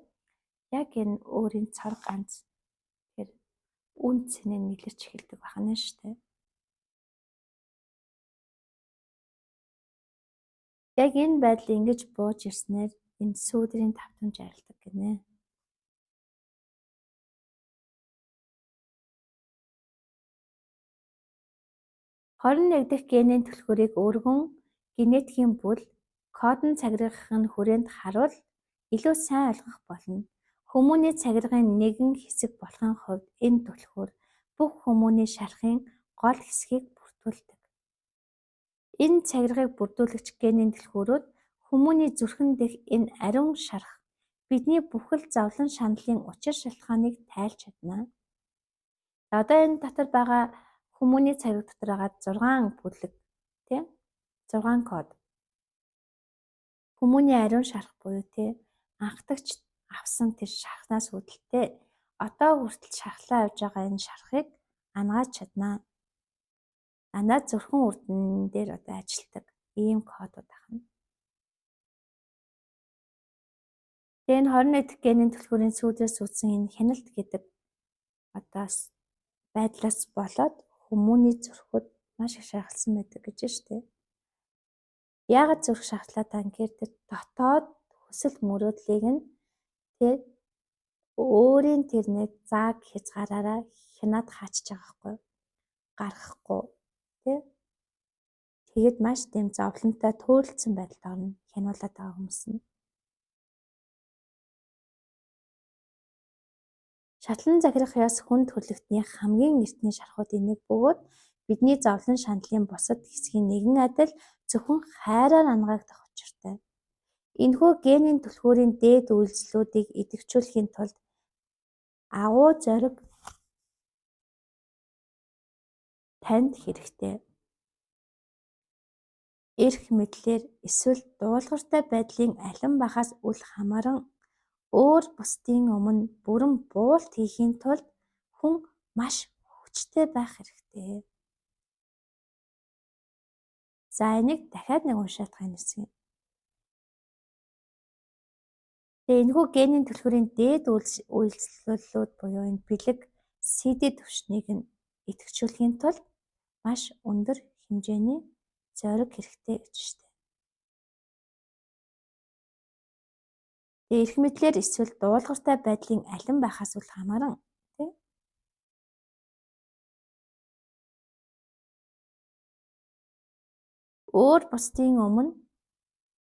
яг энэ өөрийн цар ганц тэр үн цэнэ нэлэрч эхэлдэг байна шүү дээ. Яг энэ байдал ингэж бууж ирснээр энэ сүүдрийн давтамж арилдаг гинэ. Хорин нэгдэх генийн түлхүүрийг өргөн генетикийн бүл кодон цагиргахын хүрээнд харуул илүү сайн ойлгох болно. Хүмүүний цагиргын нэгэн хэсэг болохын хувьд энэ түлхүүр бүх хүмүүний шархын гол хэсгийг бүрдүүлдэг. Энэ цагиргыг бүрдүүлэгч генийн түлхүүрүүд хүмүүний зүрхэн дэх энэ ариун шарх бидний бүхэл зовлон шаналлын учир шалтгааныг тайлж чадна. Одоо энэ дотор байгаа хүмүүний цагирг дотор байгаа 6 бүлэг 6 код. Хүмүүний ариун шарх буюу анхдагч авсан тэр шархнаас үүдэлтэй одоо хүртэл шархлаа явж байгаа энэ шархыг ангааж чадна. Дандаа зүрхэн үрдэн дээр одоо ажилтдаг ийм кодууд байна. Тэгээ энэ 21 дахь генийн түлхүүрийн сүүдрээс үүдсэн энэ хяналт гэдэг одоо байдлаас болоод хүмүүний зүрхүүд маш их шархалсан байдаг гэж байна шүү дээ. Яагаад зүрх шархлаад байгаа гэхээр тэр дотоод хүсэл мөрөөдлийг нь өөрийн тэр нэг зааг хязгаараараа хянаад хаачиж байгаа хгүй гаргахгүй тэгээд маш тийм зовлонтой төөрөлдсөн байдалд орно хянуулаад байгаа хүмүүс нь. Шатлан захирах яс хүнд хөдлөгтний хамгийн эртний шархуудын нэг бөгөөд бидний зовлон шаналлын бусад хэсгийн нэгэн адил зөвхөн хайраар ангаагдах учиртай. Энэхүү генийн түлхүүрийн дээд үйлслүүдийг идэвхжүүлэхийн тулд агуу зориг танд хэрэгтэй. Эрх мэдлэр эсвэл дуулууртай байдлын алин багаас үл хамааран өөр бусдын өмнө бүрэн буулт хийхийн тулд хүн маш хүчтэй байх хэрэгтэй. За энийг дахиад нэг уншаад байгаа юм шиг. Тэгээ энэхүү генийн түлхүүрийн дээд үйлчлүүлэлүүд буюу энэ бэлэг CD түвшнийг нь идэвхжүүлэхийн тулд маш өндөр хэмжээний зориг хэрэгтэй гэж штэ. Тэгээ эрх мэдлэр эсвэл дуулууртай байдлын алин байхаас үл хамааран тийм өөр бусдын өмнө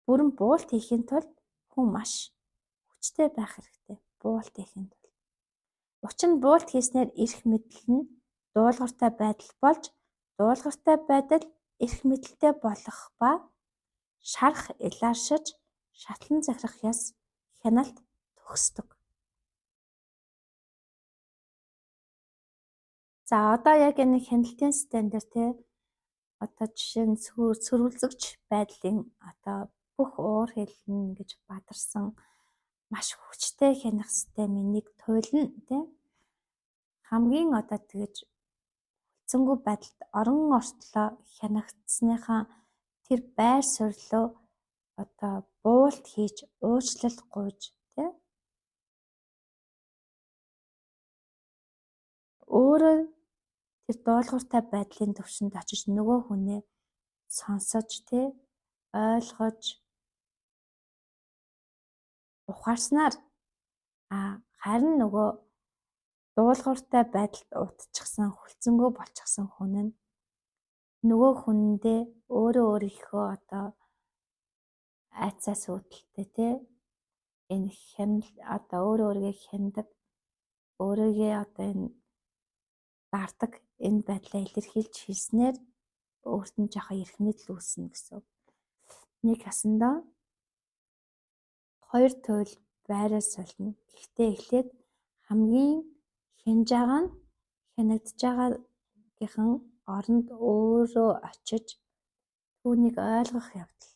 бүрэн буулт хийхийн тулд хүн маш хүчтэй байх хэрэгтэй. Буулт хийхийн тулд. Учир нь буулт хийснээр эрх мэдэл нь дуулууртай байдал болж дуулууртай байдал эрх мэдэлтэй болох ба шарх илааршиж шатлан захирах яс хяналт төгсдөг. За одоо яг энэ хяналтын систем дээр те одоо жишээ нь сөрвөлзөгч байдлын одоо бүх уур хэлнэ гэж бадарсан маш хүчтэй хянах системийн нэг туйл нь тийм хамгийн одоо тэгэж хүлцэнгүй байдалд орон ортлоо хянагдсныхаа тэр байр суурилоо одоо буулт хийж уучлал гуйж тийм өөрөө тэр дуулууртай байдлын төвшөнд очиж нөгөө хүнээ сонсож тийм ойлгож ухаарснаар харин нөгөө дуулууртай байдалд утчихсан хүлцэнгүй болчихсон хүн нь нөгөө хүндээ өөрийнхөө одоо айцаас үүдэлтэй тий энэ хянал одоо өөрийгөө хяндаг өөрийгөө одоо энэ дардаг энэ байдлаа илэрхийлж хэлснээр өөрт нь жоохон эрх мэдэл үүснэ гэсэн. Нэг хасандаа хоёр туйл байраас солино. Гэхдээ эхлээд хамгийн хянж байгаа нь хянагдж байгаагийнхан оронд өөрөө очиж түүнийг ойлгох явдал.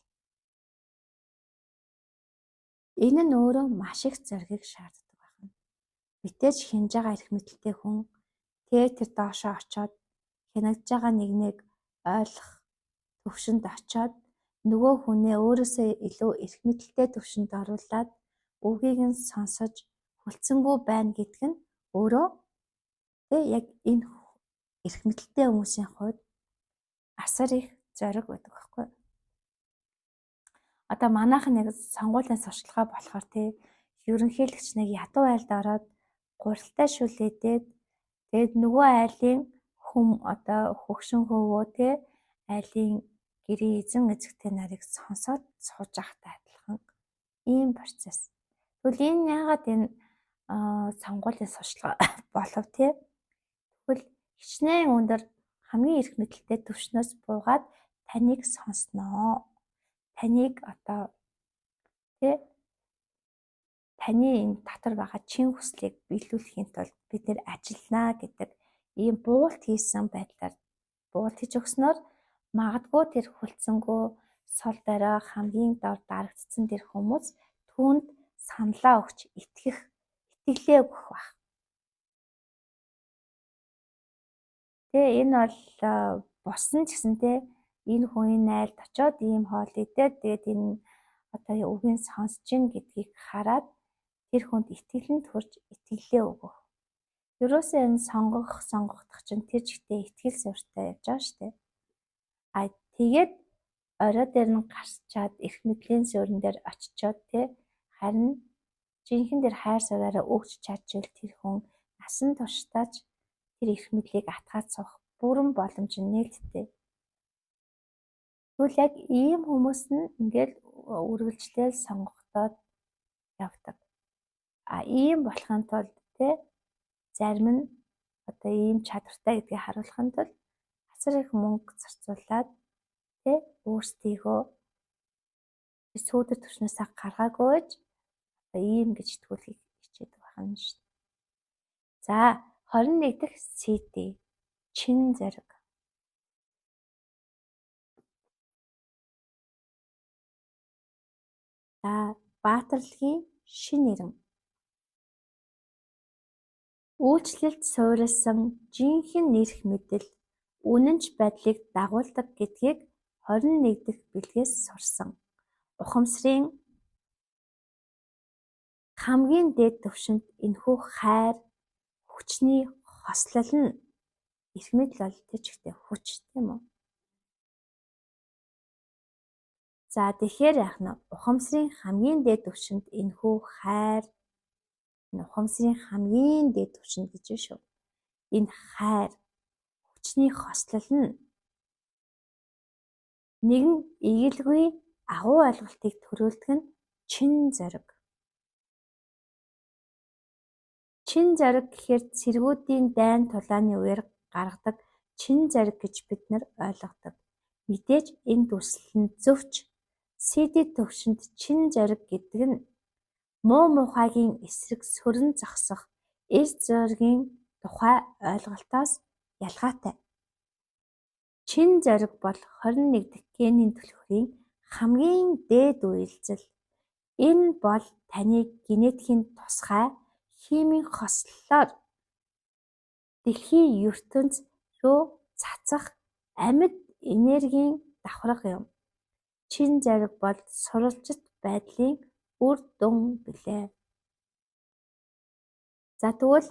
Энэ нь өөрөө маш их зоригийг шаарддаг байна. Мэдээж хянж байгаа эрх мэдэлтэй хүн тэр доошоо очоод хянагдж байгаа нэгнийг ойлгох төвшөнд очоод нөгөө хүнээ өөрөөсөө илүү эрх мэдэлтэй төвшөнд оруулаад үгийг нь сонсож хүлцэнгүй байна гэдг нь өөрөө яг энэ эрх мэдэлтэй хүмүүсийн хувьд асар их зориг байдаг байхгүй. Одоо манайхан яг сонгуулийн сурталчилгаа болохоор ерөнхийлөгч нэг ядуу айлд ороод гурилтай шүлээдээд тэгээд нөгөө айлын одоо хөгшин хөвөө айлын гэрийн эзэн эзэгтэй нарыг сонсоод сууж байхтай адилхан ийм процесс. Тэгвэл энэ яагаад энэ сонгуулийн сурталчилгаа болов тэгвэл хичнээн өндөр хамгийн эрх мэдэлтэй түвшнээс буугаад таныг сонсноо. Таныг одоо таны энэ дотор байгаа чин хүслийг биелүүлэхийн тулд бид нэр ажиллана гэдэг ийм буулт хийсэн байдлаар буулт хийж өгснөөр магадгүй тэр хүлцэнгүй сул дараа хамгийн дор дарагдсан тэр хүмүүс түүнд саналаа өгч итгэлээ өгөх баг. Энэ бол босон ч гэсэн энэ хүний айлд очоод ийм хоол идээд тэгээд энэ одоо үгийн сонсож гин гэдгийг хараад тэр хүнд итгэлэнд хүрч итгэлээ өгөх. Ерөөсөө энэ сонгогдох чинь тэр жигтэй итгэл суурьтай явж байгаа шүү дээ. Тэгээд орой дээр нь гарчаад эрх мэдлийн суурин дээр очичоод харин жинхэнэ тэр хайр сууриараа өгч чадчихвал тэр хүн насан туршдаач тэр эрх мэдлийг атгаад суух бүрэн боломж нь нээлттэй. Тэгвэл яг ийм хүмүүс нь ингээл үргэлжлээл сонгогдоод явдаг. Ийм болохын тулд зарим нь одоо ийм чадвартай гэдгийг харуулахын тулд асар их мөнгө зарцуулаад өөрсдийгөө сүүдэр төвшнөөсөө гаргаагүйж одоо ийм гэж итгүүлэхийг хичээдэг байна шүү дээ. За 21 дахь CD чин зориг. баатарлагийн шинэ нэрэн. Үйлчлэлд суурилсан жинхэнэ эрх мэдэл, үнэнч байдлыг дагуулдаг гэдгийг 21 дахь бэлгээс сурсан. Ухамсарын хамгийн дээд түвшинд энэхүү хайр, хүчний хослол нь эрх мэдэл бол тэр чигтээ хүч, тийм үү? За тэгэхээр яах нь ухамсарын хамгийн дээд түвшинд энэхүү хайр, ухамсарын хамгийн дээд түвшинд гэж байна шүү. Энэ хайр, хүчний хослол нь нэгэн эгэлгүй агуу ойлголтыг төрүүлдэг нь чин зориг. Чин зориг гэхээр цэргүүдийн дайн тулааны үеэр гаргадаг чин зориг гэж бид нар ойлгодог. Мэдээж энэ дүрслэл нь зөвч CD төвшөнд чин зориг гэдэг нь муу мухайгийн эсрэг сөрөн зогсох эр зоригийн тухай ойлголтоос ялгаатай. Чин зориг бол 21 дахь генийн түлхүүрийн хамгийн дээд үйлдэл. Энэ бол таны генетикийн тусгай химийн хослолоор дэлхийн ертөнц рүү цацах амьд энергийн давхарга юм. Чин зориг бол сурвалжит байдлын үр дүн билээ. За тэгвэл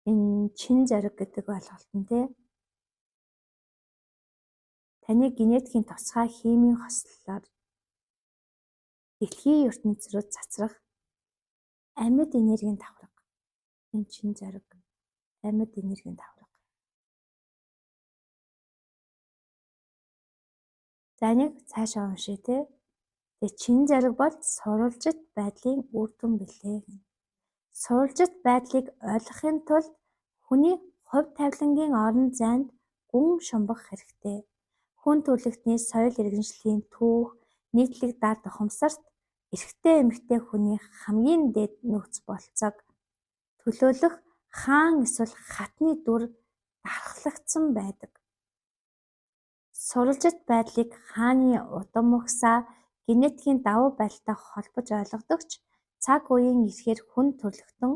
энэ чин зориг гэдэг ойлголт нь таны генетикийн тусгай химийн хослолоор дэлхийн ертөнц рүү цацрах амьд энергийн давхарга. Энэ чин зориг амьд энергийн давхарга. За нэг цаашаа уншъя те. Тэгээ чин зориг бол сурвалжит байдлын үр дүн билээ. Сурвалжит байдлыг ойлгохын тулд хүний хувь тавилангийн орон зайд гүн шумбах хэрэгтэй. Хүн төрөлхтний соёл иргэншлийн түүх, нийтлэг дард ухамсарт эрэгтэй эмэгтэй хүний хамгийн дээд нөхц болцоог төлөөлөх хаан эсвэл хатны дүр дархлагдсан байдаг. Сурвалжит байдлыг хааны удам ухсаа генетикийн давуу байдалтай холбож ойлгодог ч цаг үеийн ирэхээр хүн төрөлхтөн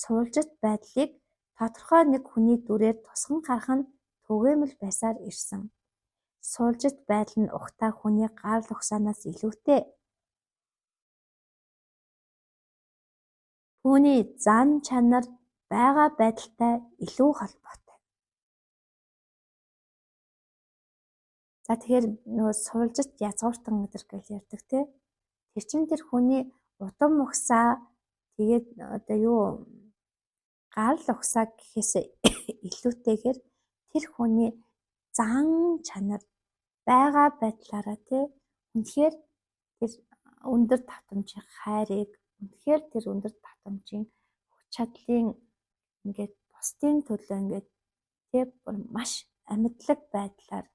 сурвалжит байдлыг тодорхой нэг хүний дүрээр тусган харах нь түгээмэл байсаар ирсэн. Сурвалжит байдал нь ухтаа хүний гар ухсаанаас илүүтэй. Түүний зан чанар байгаа байдалтай илүү холбоотой. За тэгэхээр нөгөө сурвалжит язгууртан өдр гэж ярьдаг те. Тэр чинь тэр хүний удам ухсаа тэгээд гарал ухсаа гэхээс илүүтэйгээр тэр хүний зан чанар байгаа байдлаараа үнэхээр тэр өндөр татамжийн хайрыг, үнэхээр тэр өндөр татамжийн хүч чадлын ингээд бусдын төлөө ингээд маш амьдлаг байдлаар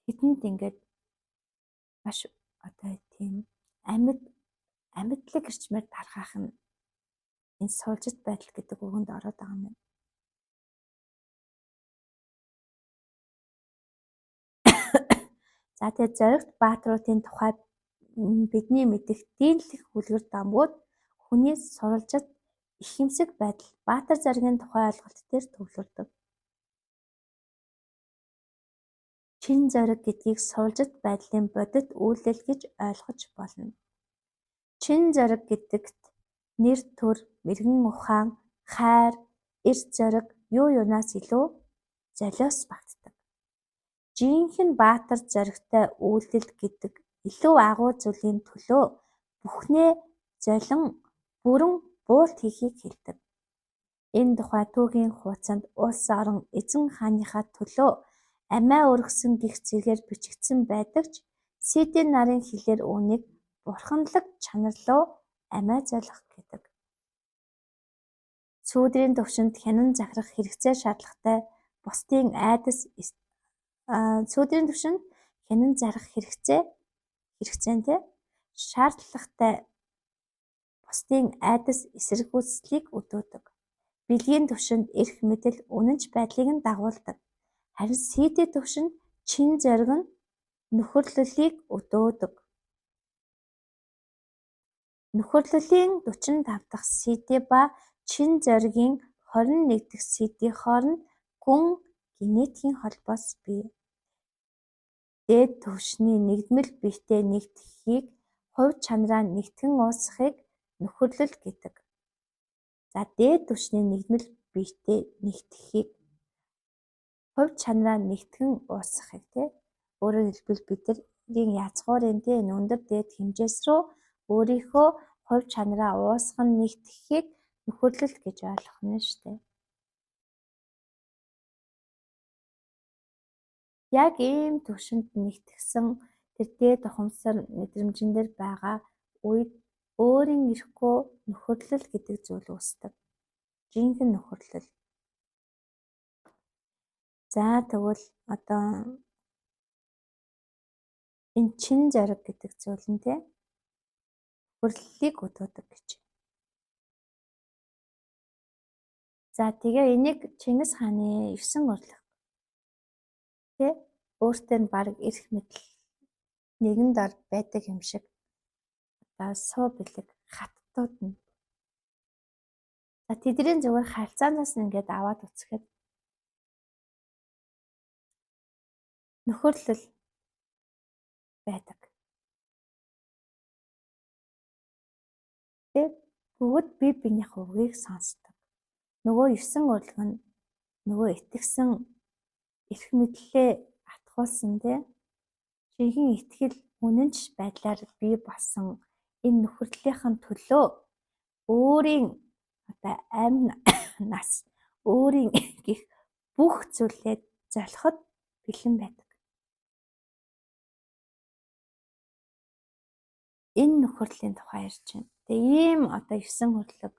тэдэнд ингээд маш тийм амьдлаг эрчмээр тархах нь энэ сурвалжит байдал гэдэг үгэнд ороод байгаа юм. За тэгээд зоригт баатруудын тухай бидний мэдих дийлэх хүлгэр дамгууд хүний сурвалжит ихэмсэг байдал баатар зоригийн тухай ойлголт дээр төвлөрдөг. Чин зориг гэдгийг сурвалжит байдлын бодит үйлдэл гэж ойлгож болно. Чин зориг гэдэгт нэр төр, мэргэн ухаан, хайр, эрс зориг юунаас илүү золиос багтдаг. Жинхэнэ баатар зоригтой үйлдэл гэдэг илүү агуу зүйлийн төлөө бүхнээ золин бүрэн буулт хийхийг хэлдэг. Энэ тухай түүхийн хуудсанд улс орон эзэн хааныхаа төлөө амиа өргөсөн гих зэргээр бичигдсэн байдаг ч CD нарын хэлээр үүнийг бурханлаг чанар руу амиа золих гэдэг. Сүүдрийн түвшинд хянан захирах хэрэгцээ шаардлагатай бусдын айдас сүүдрийн түвшинд хянан зарах хэрэгцээнд шаардлагатай бусдын айдас эсэргүүцлийг өдөөдөг. Бэлгийн түвшинд эрх мэдэл үнэнч байдлыг нь дагуулдаг. Харин CD түвшинд чин зориг нь Нөхөрлөлийг өдөөдөг. Нөхөрлөлийн 45 дахь CD ба чин зоригийн 21 дахь CD-ийн хооронд гүн генетикийн холбоос бий. Дээд түвшний нэгдмэл биетэй нэгдэхийг хувь чанараа нэгтгэн уусгахыг нөхөрлөл гэдэг. За дээд түвшний нэгдмэл биетэй нэгдэхийг хувь чанараа нэгтгэн уусгахыг өөрөөр хэлбэл бидний язгуурын энэ өндөр дээд хэмжээс рүү өөрийнхөө хувь чанараа уусган нэгтгэхийг нөхөрлөл гэж ойлгох нь шүү дээ. Яг ийм түвшинд нэгтгэсэн тэр дээд ухамсар мэдрэмжин дээр байгаа үед өөрийн эрэхгүй нөхөрлөл гэдэг зүйл үүсдэг. Жинхэнэ нөхөрлөл. За тэгвэл одоо энэ чин зориг гэдэг зүйл нь нөхөрлөлийг өдөөдөг гэж. За тэгээ энийг Чингис хааны 9 урлагт өөртөө нь баг эрх мэдэл нэгэн дор байдаг юм шиг одоо суу бэлэг хаттууд нь. За тэдний зүгээр харьцаанаас нь ингээд аваад үзэхэд нөхөрлөл байдаг. Тэгээд бүгд бие биенийхээ үгийг сонсдог. Нөгөө 9 урлаг нь нөгөө итгэсэн эрх мэдлээ атгуулсан жинхэнэ итгэл үнэнч байдлаар бий болсон энэ нөхөрлөлийн төлөө өөрийн одоо амь нас өөрийн гих бүх зүйлээ золиход бэлэн байдаг. Энэ нөхөрлөлийн тухай ярьж байна. Тэгээ ийм одоо 9 урлаг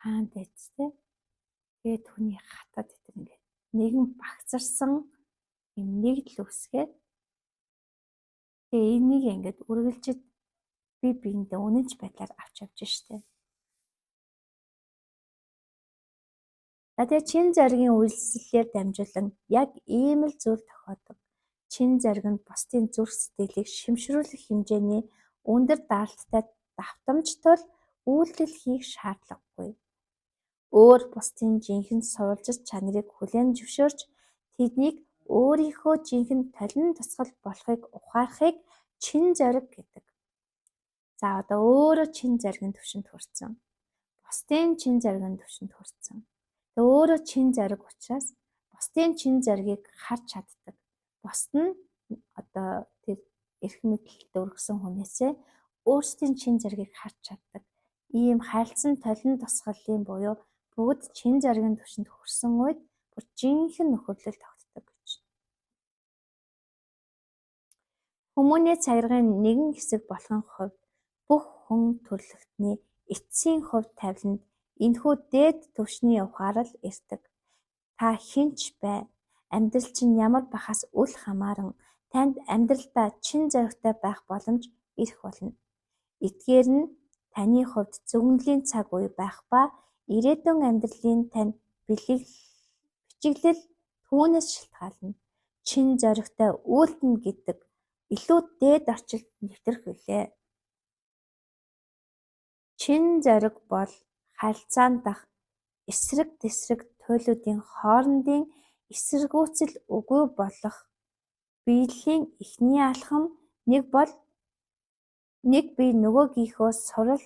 хаан дэц тэгээд түүний хатад ингээд нэгэн багцарсан юм нэгдэл үсгээд тэгээ энийг ингээд үргэлжид бие биендээ үнэнч байдлаар авч явж штэ. За тэгээ чин зоригийн үйлслэлээр дамжуулан яг ийм л зүйл тохиодог. Чин зориг нь бусдын зүрх сэтгэлийг шимшрүүлэх хэмжээний өндөр даралттай давтамжтай үйлдэл хийх шаардлагагүй. Өөр бусдын жинхэнэ суулжир чанарыг хүлээн зөвшөөрч тэднийг өөрийнхөө жинхэнэ толин тусгал болохыг ухаарахыг чин зориг гэдэг. За одоо өөрөө чин зоригийн түвшинд хүрсэн. Бусдын чин зоригийн түвшинд хүрсэн. Тэгээ өөрөө чин зориг учраас бусдын чин зоригийг харж чаддаг. Бусд нь одоо тэр эрх мэдэлд өргөсөн хүнээсээ өөрсдийн чин зоригийг харж чаддаг. Ийм харилцан толин тусгалын буюу бүгд чин зоригийн түвшинд хүрсэн үед бүр жинхэнэ нөхөрлөл тогтдог гэж. Хүмүүний цагиргын нэгэн хэсэг болохын хувьд бүх хүн төрлөختний эцсийн хувь тавиланд энэхүү дээд түвшний ухаарал ирдэг. Та хинч бай, амьдрал чинь ямар бахаас үл хамааран танд амьдралдаа чин зоригтой байх боломж ирэх болно. Эдгээр нь таны хувьд зөгнөлийн цаг үе байх ба ирээдүйн амьдралын тань бичиглэл түүнээс шалтгаална. Чин зоригтой үйлдэнэ гэдэг илүү дээд орчилд нэвтрэх билээ. Чин зориг бол харилцаанд дах эсрэг тэсрэг туйлуудын хоорондын эсэргүүцэл үгүй болох биелийн эхний алхам нэг бие нөгөөгийнхөө сурал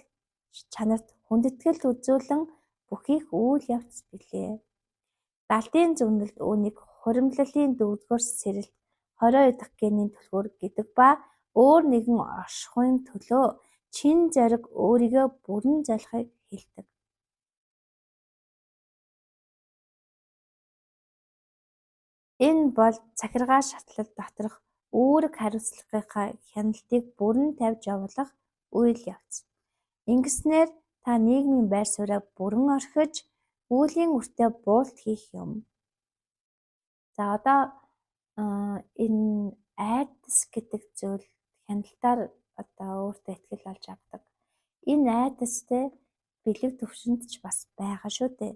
чанарт хүндэтгэл үзүүлэн бүхийх үйл явц билээ. Далдын зөгнөлд үүнийг хуримлалын 4-р сэрэлт 22 дахь генийн түлхүүр гэдэг ба өөр нэгэн оршихуйн төлөө чин зориг өөрийгөө бүрэн золихыг хэлдэг. Энэ бол цахиргаан шатлал доторх үүрэг хариуцлагынхаа хяналтыг бүрэн тавьж явуулах үйл явц. Ингэснээр та нийгмийн байр сууриа бүрэн орхиж үүлийн үртэй буулт хийх юм. За одоо энэ айдас гэдэг зүйл хяналтаар одоо өөртөө ихтгэл олж авдаг. Энэ айдастай бэлэг түвшинд ч бас байгаа шүү дээ.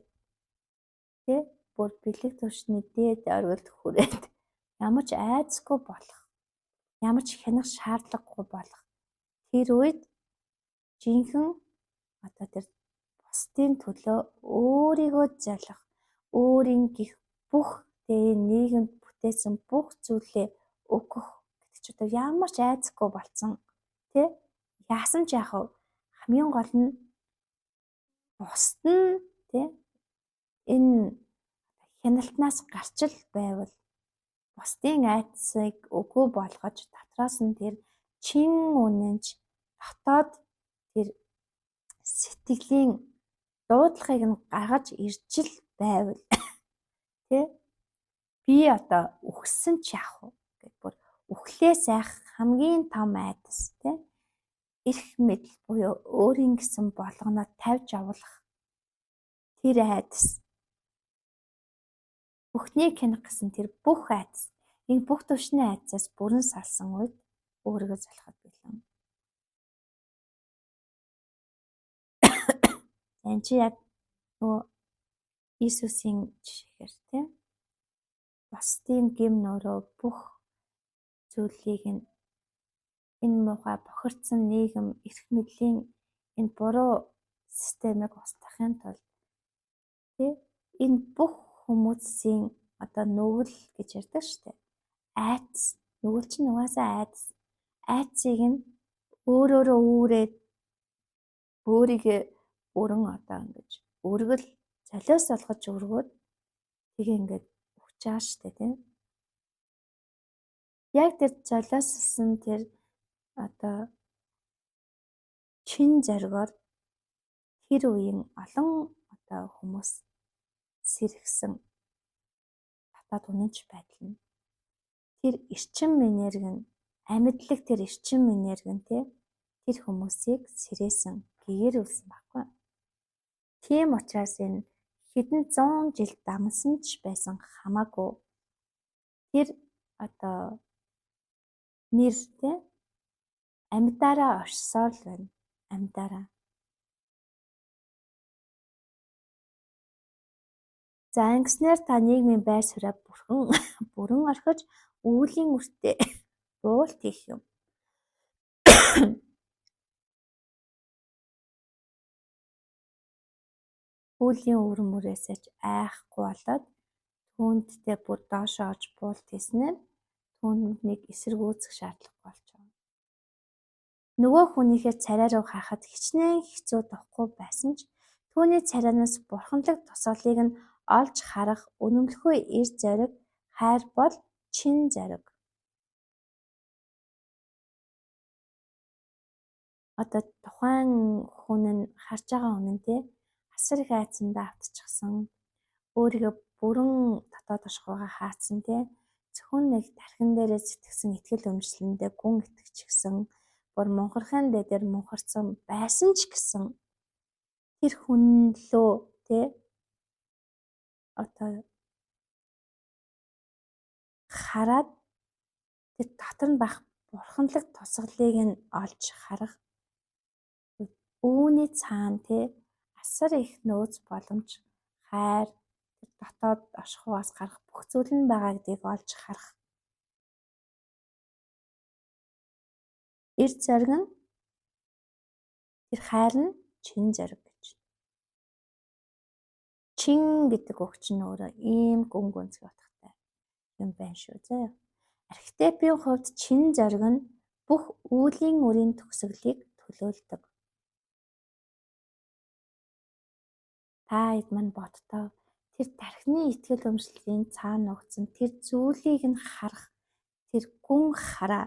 Бүр бэлэг түвшний дээд оргилд хүрээд ямар ч айдасгүй болох ямар ч хянах шаардлагагүй болох тэр үед жинхэнэ одоо тэр бусдын төлөө өөрийгөө золих, өөрийн гих бүх тэгээ нийгэмд бүтээсэн бүх зүйлээ өгөх гэдэг ч одоо ямар ч айцгүй болцсон тий яасан ч яах вэ? Хамгийн гол нь бусд нь тий энэ хяналтнаас гарч л байвал бусдын айцыг өгөө болгож дотроос нь тэр чин үнэнч дотоод тэр сэтгэлийн дуудлагыг нь гаргаж ирж л байвал тий би одоо үхсэн ч яах вэ гэд бүр үхлээс айх хамгийн том айдас тий эрх мэдэл буюу өөрийн гэсэн болгоноо тавьж авах тэр айдас бүхнийг хянах гэсэн тэр бүх айдас энэ бүх төвшний айдасаас бүрэн салсан үед өөрийгөө залхахад бэлэн. Энэ чи яг нөгөө Иесусийн жишээгээр тийм бусдын гэм нөрөө бүх зүйлийг энэ муухай бохирдсан нийгэм эрх мэдлийн энэ буруу системийг устгахын тулд тийм энэ бүх хүмүүсийн одоо нүгэл гэж ярьдаг шүү дээ. Айдас нүгэл чинь угаасаа айдсыг нь өөрөөрөө үүрээд өөрийгөө өрн одоо ингэж өргөл золиос олгож өргөөд тэгээ ингээд өгч байгаа шүү дээ тийм. Яг тэр золиослсон тэр одоо чин зоригоор тэр үеийн олон одоо хүмүүс сэргсэн татаад үнэнч байдал нь тэр эрчим энерги нь амьдлаг тэр эрчим энерги нь тэр хүмүүсийг сэрээсэн гэгэрүүлсэн баггүй. Тийм учраас энэ хэдэн 100 жил дамсан ч байсан хамаагүй тэр одоо нэр амьдаараа оршсоор л байна. Амьдаараа. За ингэснээр та нийгмийн байр сууриа бүрэн орхиж үүлийн үртээ буулт хийх юм. Үүлийн үр мөрөөсөө ч айхгүй болоод түүндээ бүр доошоо орж буулт хийснээр түүнийг эсэргүүцэх шаардлага болж байгаа. Нөгөө хүнийхээ царай руу харахад хичнээн хэцүү тухгүй байсан ч түүний царайнаас бурханлаг тусгалыг нь олж харах үнэмлэхүй эр зориг хайр бол чин зориг. Одоо тухайн хүн нь харж байгаа үнэн асар их айцсандаа автчихсан. Өөрийгөө бүрэн дотоод оршихуйгаа хаацсан зөвхөн нэг тархин дээрээ сэтгэсэн итгэл өмчлөндөө гүн итгэчихсэн. Бүр мунхархын дээр мунхарсан байсан ч гэсэн тэр хүн лөө одоо хараад тэр дотор нь байх бурханлаг тусгалыг нь олж харах үүний цаана асар их нөөц боломж хайр дотоод оршихугаас гарах бүх зүйл нь байгаа гэдгийг олж харах. Эр зориг нь тэр хайр нь чин зориг гэж. Чин гэдэг үг чинь өөрөө ийм гүн гүнзгий утгатай юм байна шүү зөө. Архетипийн хувьд чин зориг нь бүх үүлийн үрийн төгсгөлийг төлөөлдөг. Та хэд мань бодтоо тэр тархины итгэл өмчлөлийн цаана нуугдсан тэр зүйлийг нь харах тэр гүн хараа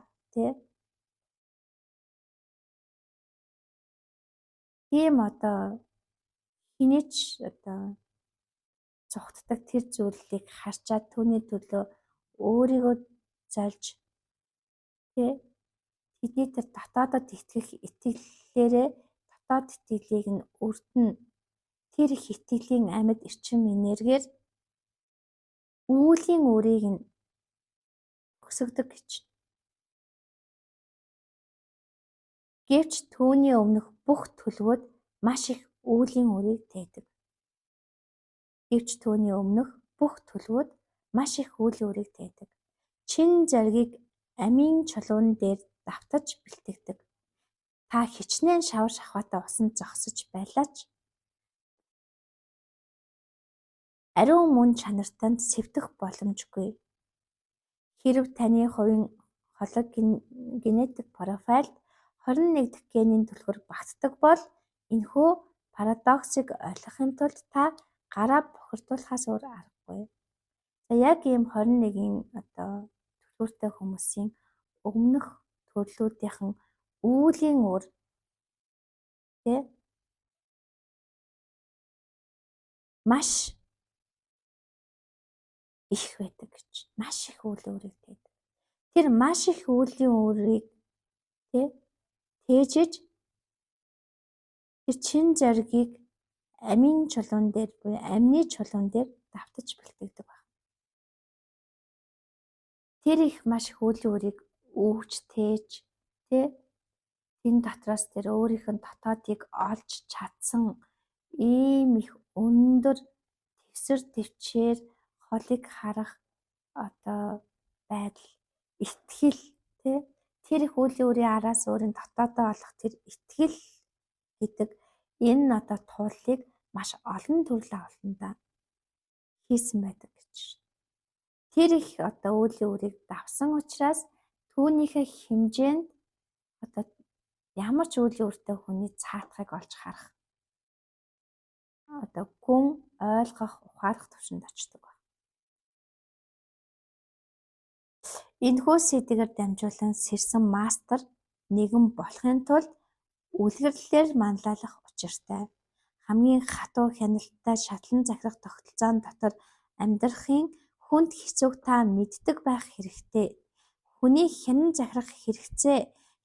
тийм одоо хинээч одоо цугтдаг тэр зүйлийг харчаад түүний төлөө өөрийгөө зольж тэдний тэр дотоодод итгэх итгэлээрээ дотоод итгэлийг нь өрдөн тэр их итгэлийн амьд эрчим энергээр үүлийн үрийг нь өсгдөг гэж. Гэвч түүний өмнөх бүх төлөвүүд маш их үүлийн үрийг тээдэг. Чин зоригийг амийн чулуун дээр давтаж бэлтгэдэг. Та хичнээн шавар шахваатай усанд зогсож байлаач ариун мөн чанартанд сэвдэх боломжгүй. Хэрэв таны хувийн холог генетик профайлд 21 дахь генийн түлхүүр багтдаг бол энэхүү парадоксыг ойлгохын тулд та гараа бохирдуулахаас өөр аргагүй. За яг ийм 21-ийн түлхүүртэй хүмүүсийн өмнөх төрлүүдийнхэн үүлийн үр маш их байдаг гэж. Маш их үйл өөрийг тээдэг. Тэр маш их үүлийн үрийг тээжиж тэр чин зоригийг амийн чулуун дээр буюу амны чулуун дээр давтаж бэлтгэдэг байна. Тэр их маш их үүлийн үрийг үүвч тээж энэ дотроос тэр өөрийнх нь дотоодыг олж чадсан ийм их өндөр твсэр төвчээр холыг харах байдал, итгэл тэр их үүлийн үрийн араас өөрийн дотоодоо олох тэр итгэл гэдэг энэ тууллыг маш олон төрлийн авалтанда хийсэн байдаг гэж. Тэр их үүлийн үрийг давсан учраас түүнийхээ хэмжээнд ямар ч үүлийн үртэй хүний цаатахыг олж харах гүн ойлгох, ухаарах түвшинд очдог байна. Энэхүү сэдвээр дамжуулан сэрсэн мастер нэгэн болохын тулд үлгэрлэлээр манлайлах учиртай. Хамгийн хатуу хяналттай шатлан захирах тогтолцоон дотор амьдрахын хүнд хэцүүг та мэддэг байх хэрэгтэй. Хүний хянан захирах хэрэгцээ,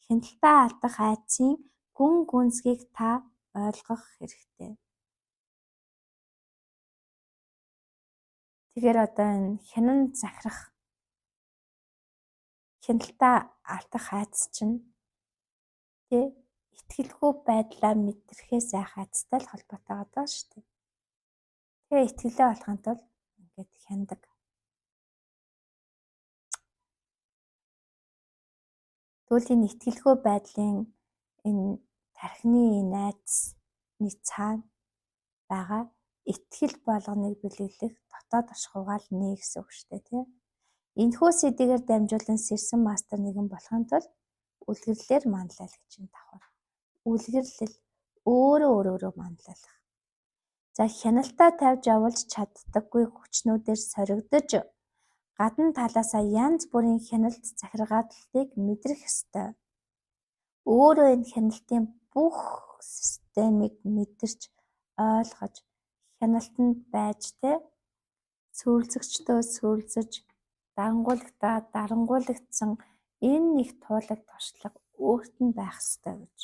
хяналтаа алдах айдсын гүн гүнзгийг та ойлгох хэрэгтэй. Тэгэхээр энэ хянан захирах хяналтаа алдах айдас чинь итгэлгүй байдлаа мэдрэхээс айх айдастай л холбоотой байгаа шүү дээ. Тэгээ итгэлээ олохын тулд ингээд хяндаг. Тэгвэл энэ итгэлгүй байдлын энэ тархины айдасны цаана байгаа итгэл болгоныг бэлэглэх дотоод ашгуугаал нэ гэсэн үг шүү дээ, тийм. Энэхүү сэдвээр дамжуулан сэрсэн мастер нэгэн болохын тулд үлгэрлэлээр манлайлагч нь давхар. Үлгэрлэл өөрөө манлайлах. За хяналтаа тавьж явуулж чаддаггүй хүчнүүдээр соригдож гадна талаасаа янз бүрийн хяналт захиргааллыг мэдрэх ёстой. Өөрөө энэ хяналтын бүх системийг мэдэрч ойлгож хяналтанд байж сүрэлзэгчдөө сүрэлзэж дарангуйлагтаа дарангуйлагдсан энэ нэг туулаг туршлага өөрт нь байх ёстой гэж.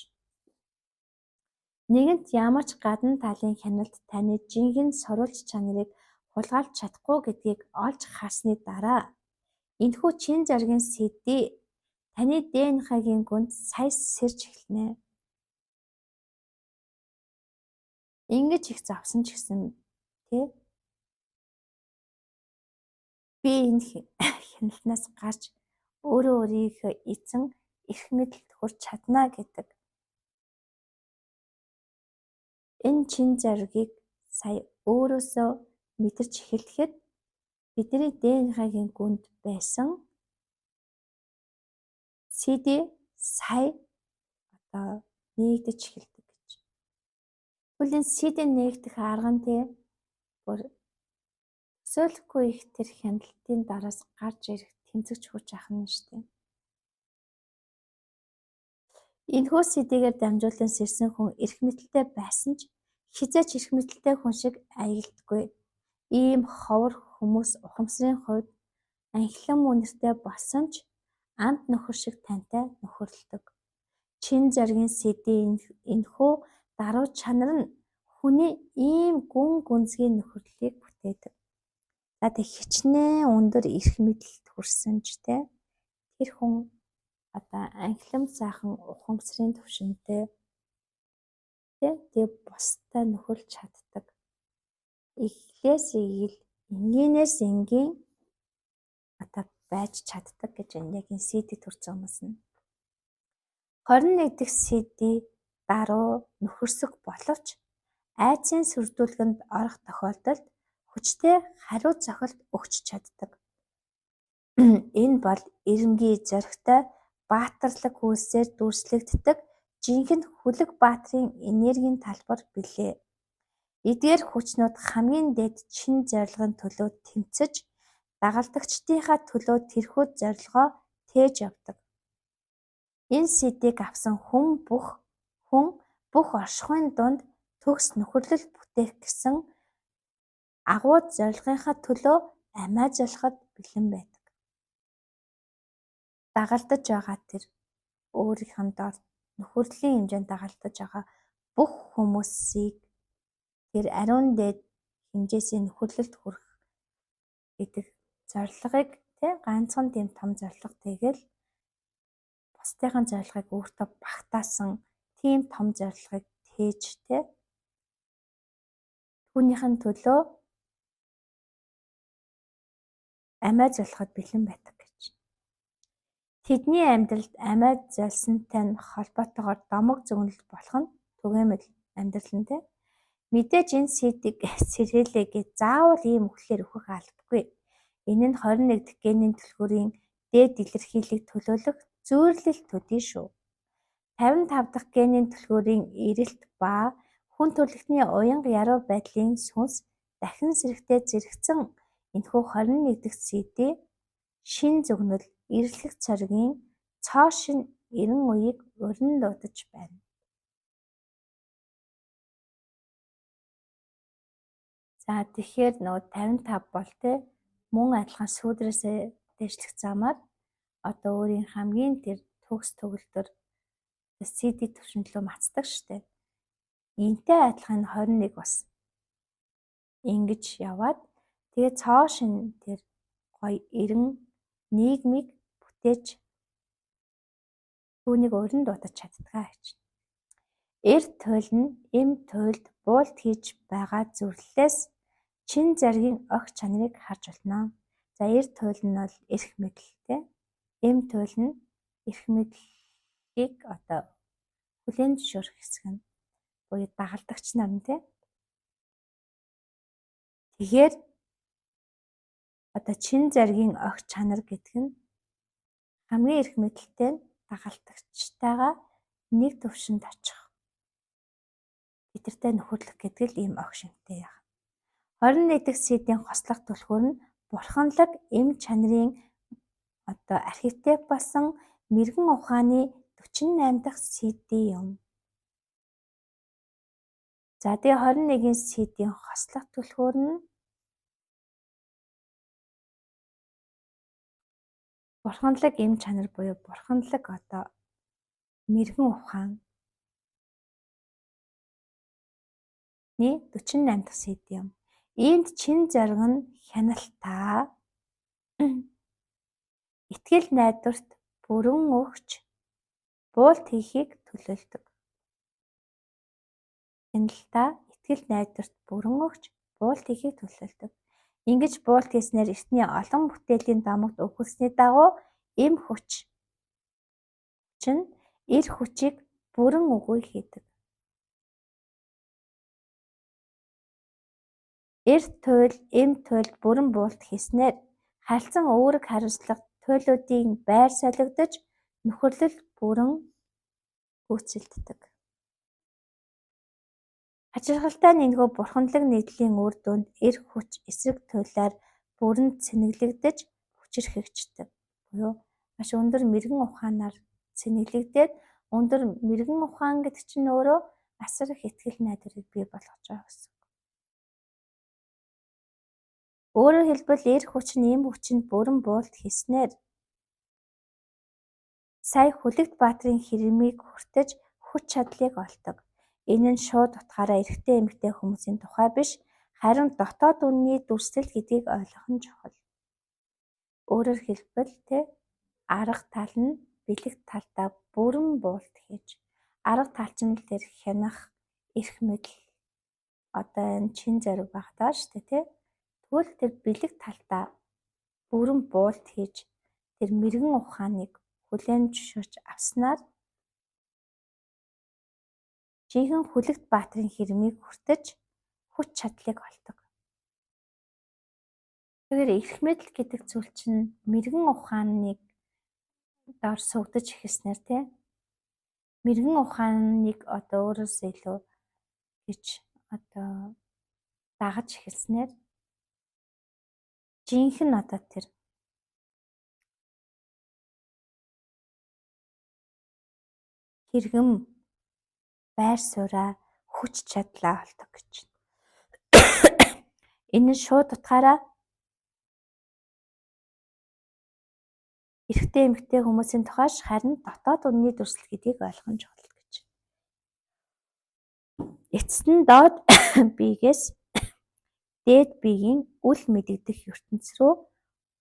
Нэгэнт ямар ч гадна талын хяналт таны жинхэнэ сурвалж чанарыг хулгайлж чадахгүй гэдгийг олж харсны дараа энэхүү чин зоригийн сэдвээ таны ДНХ-гийн гүнд сая сэрж эхэлнэ. Ингэж их зовсон ч гэсэн би энэ хяналтнаас гарч өөрийнхөө эзэн эрх мэдэлд хүрч чадна гэдэг энэ чин зоригийг сая өөрөөсөө мэдэрч эхлэхэд бидний ДНХ-гийн гүнд байсан CD сая нэгдэж эхэлдэг гэж. Тэгвэл энэ CD нэгдэх арга нь бүр өсөөлөхгүй их тэр хяналтын дараас гарч ирэх тэмцэгч хүч ахна шүү дээ. Энэхүү сэдвээр дамжуулан сэрсэн хүн эрх мэдэлтэй байсан ч хизээч эрх мэдэлтэй хүн шиг аялдаггүй. Ийм ховор хүмүүс ухамсарын хувьд анхлан үнэртэй болсон ч амт нөхөр шиг тантай нөхөрлөдөг. Чин зоригийн сэдвийн энэхүү даруй чанар нь хүний ийм гүн гүнзгий нөхөрлөлийг бүтээдэг. За тэг хичнээн өндөр эрх мэдэлд хүрсэн ч тэр хүн анхлам сайхан ухамсарын түвшинтэй бусдаа нөхөрлж чаддаг. Эхлээс эгэл энгийнээс энгийн байж чаддаг гэж яг энэ CD төрсэн хүмүүс нь. 21 дэх CD даруй нөхөрсөх боловч айдсын сүрдүүлгэнд орох тохиолдолд хүчтэй хариу цохилт өгч чаддаг. Энэ бол эренгийн зоригтой баатарлаг хүйсээр дүрслэгддэг жинхэнэ хүлэг баатрын энергийн талбар билээ. Эдгээр хүчнүүд хамгийн дээд чин зорилгын төлөө тэмцэж, дагалдагчдынхаа төлөө тэрхүү зорилгоо тээж явдаг. Энэ CD-г авсан хүн бүх оршихуйн дунд төгс нөхөрлөл бүтээх гэсэн агуу зорилгынхаа төлөө амиа залхахад бэлэн байдаг. Дагалдаж байгаа тэр өөрийнх нь дор нөхөрлийн хэмжээнд дагалдаж байгаа бүх хүмүүсийг тэр ариун дээд хэмжээсийн нөхөрлөлд хүрэх гэдэг зорилгыг ганцхан тийм том зорилго тэгэл бусдынхаа зорилгыг өөртөө багтаасан тийм том зорилгыг тээж түүнийхэн төлөө амиа залхахад бэлэн байдаг гэж. Тэдний амьдралд амиа залсантай нь холбоотойгоор домог зөгнөлт болох нь түгээмэл амьдрал нь мэдээж энэ CD-г сэрээлээгээ заавал ийм үхлээр өөхөх албагүй. Энэ нь 21 дахь генийн түлхүүрийн дээд илэрхийллийг төлөөлөх зүйрлэл төдий шүү. 55 дахь генийн түлхүүрийн эрэлт ба хүн төрөлхтний уянга яруу байдлын сүнс дахин сэрэгтээ зэрэгцэн энэхүү 21 дахь CD шин зөгнөл эрэлхэх цоригийн цоо шин эрен үеийг урин дуудаж байна. За тэгэхээр нөгөө 55 бол мөн адилхан сүүдрээсээ дэвшлэх замаар одоо өөрийн хамгийн тэр төгс төгөлдөр CD төвшинлөө мацдаг штэ. Энтэй адилхан 21 бас ингэж яваад тэгээ цоо шин тэр гоё эрен нийгмийг бүтээж түүнийг урин дуудаж чаддгаа гэж. Эрт туйл нь эм туйлд буулт хийж байгаа зүрлэлээс чин заргийн огт чанарыг харж болно. За эрт туйл нь бол эрх мэдлэлтэй. Эм туйл нь эрх мэдлийг одоо хүлээн зөвшөөрөх хэсэг нь буюу дагалдагч нар нь тэгэхээр одоо чин заргийн огт чанар гэдэг нь хамгийн эрх мэдлэлтэй нь дагалдагчтайгаа нэг төвшөнд очих. Бидэртэй нөхөрлөх гэдэг л ийм ог шинтэй яах. 21 дахь CD-ийн хослох түлхүүр нь бурханлаг эм чанарын одоо архетип болсон мэрэгэн ухааны 48 дахь CD юм. За тэгээ 21-ийн CD-ийн хослох түлхүүр нь бурханлаг эм чанар буюу бурханлаг одоо мэрэгэн ухааны 48 дахь CD юм. Иймд чин зориг нь хяналтаа итгэл найдварт бүрэн өгч буулт хийхийг төлөөлдөг. Хяналтаа итгэл найдварт бүрэн өгч буулт хийхийг төлөөлдөг. Ингэж буулт хийснээр эртний олон бүтээлийн домогт өгүүлсний дагуу эм хүч нь эр хүчийг бүрэн өгөө хийдэг. Эрт туйл, эм туйлд бүрэн буулт хийснээр харилцан үүрэг хариуцлага туйлуудын байр солигдож нөхөрлөл бүрэн гүйцэлддэг. Хачирхалтай нэггүй бурханлаг нийтлэлийн үр дүнд эр хүч эсрэг туйлаар бүрэн цэнэглэгдэж хүчирхэгждэг. Буюу маш өндөр мэрэгэн ухаанаар цэнэглэгдээд өндөр мэрэгэн ухаан гэдэг чинь өөрөө асар их итгэл найдварыг бий болгож байгаа гэсэн. Өөрөөр хэлбэл эр хүч нь эм хүчинд бүрэн буулт хийснээр сая хүлэгт баатрын хэрмийг хүртэж хүч чадлыг олдог. Энэ нь шууд утгаараа эрэгтэй эмэгтэй хүмүүсийн тухай биш харин дотоод үнний дүрслэл гэдгийг ойлгох нь чухал. Өөрөөр хэлбэл арга тал нь бэлэг талдаа бүрэн буулт хийж арга талчин л тэр хянах эрх мэдэл одоо энэ чин зориг багтаа штэ Тэгвэл тэр бэлэг талдаа бүрэн буулт хийж тэр мэргэн ухааныг хүлээн зөвшөөрч авснаар жинхэнэ Хүлэгт баатрын хэрмийг хүртэж хүч чадлыг олдог. Тэгэхээр эрх мэдэл гэдэг зүйл чинь мэргэн ухааныг дор сөгдөж эхэлснээр тий мэргэн ухааныг одоо өөрөөсөө илүү гэж одоо дагаж эхэлснээр жинхэнэ одоо тэр хэрэгэм байр сууриа хүч чадлаа олдог гэж. Энэ нь шууд утгаараа эрэгтэй эмэгтэй хүмүүсийн тухайш харин дотоод үнний дүрслэл гэдгийг ойлгомж болно гэж. Эцэст нь доод биегээс дээд биеийн үл мэдэгдэх ертөнц рүү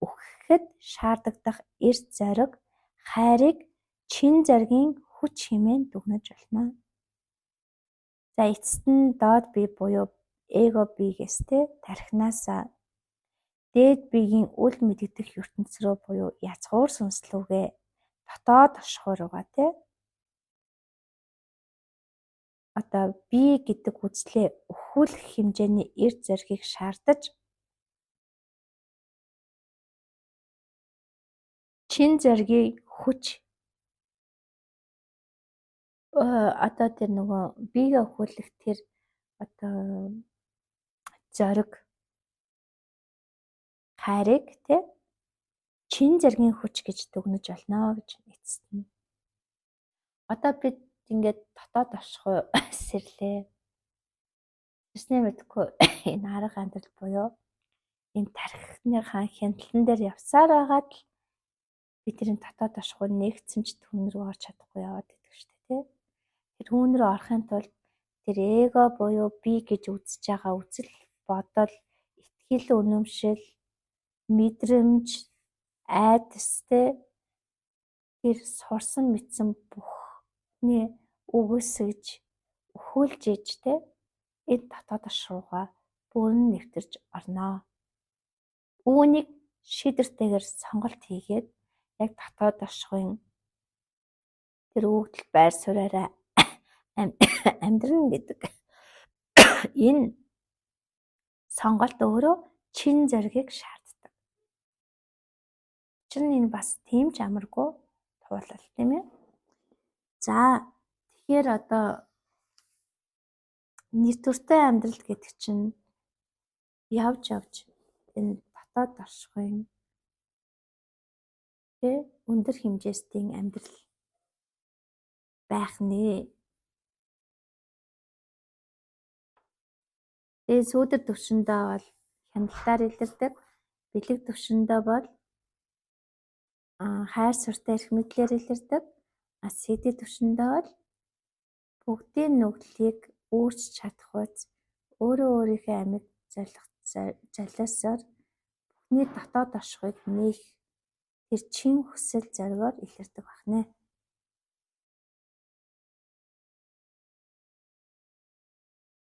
үхэхэд шаардагдах эрс зориг, хайрыг чин зоригийн хүч хэмээн дүгнэж болно. За эцэст нь доод бие буюу эго биегээс тархинасаа дээд биеийн үл мэдэгдэх ертөнц рүү буюу язгуур сүнслүүгээ дотоод оршихуй руугаа одоо бие гэдэг үзлээ өхүүлэх хэмжээний эрд зоригийг шаардаж чин зоригийн хүч одоо тэр нөгөө биегээ өхүүлэх тэр одоо зориг хайрыг чин зоригийн хүч гэж дүгнэж болно гэж эцэст нь. Одоо бид ингээд дотоод оршихуй сэрлээ. Тэсний мэдгүй энэ арга амьдрал буюу энэ тархиныхаа хяналтан дээр явсаар байгаад л бид тэрийн дотоод оршихуй нэгцэн ч түүн рүү орж чадахгүй яваад идэг шүү дээ. Тэр түүн рүү орохын тулд тэр эго буюу би гэж үзэж байгаа үзэл, бодол, итгэл, үнэмшил, мэдрэмж, айдас тэр сурсан мэдсэн бүхний үгүйсгэж өхүүлж иж энэ дотоод оршихуйгаа бүрэн нэвтэрч орноо. Үүнийг шийдвэртэйгээр сонголт хийгээд яг дотоод оршихуйн тэр өгдөл байр сууриараа амьдрна гэдэг энэ сонголт өөрөө чин зоригийг шаарддаг. Учир нь энэ бас тийм ч амаргүй туулал тийм ээ. За тэгэхээр одоо нэр төртэй амьдрал гэдэг чинь явж энэ дотоод оршихуйн өндөр хэмжээстийн амьдрал байх нэ. Тэгээ сүүдэр төвшөндөө бол хяналтаар илэрдэг. Бэлэг төвшөндөө бол хайр суртаа эрх мэдлээр илэрдэг. Сэдэд төвшөндөө бол бүгдийн нүглийг үүрч чадах үйс өөрөө өөрийнхөө амьд золиосоор бүхний дотоод оршихуйг нээх тэр чин хүсэл зоригоор илэрдэг байна.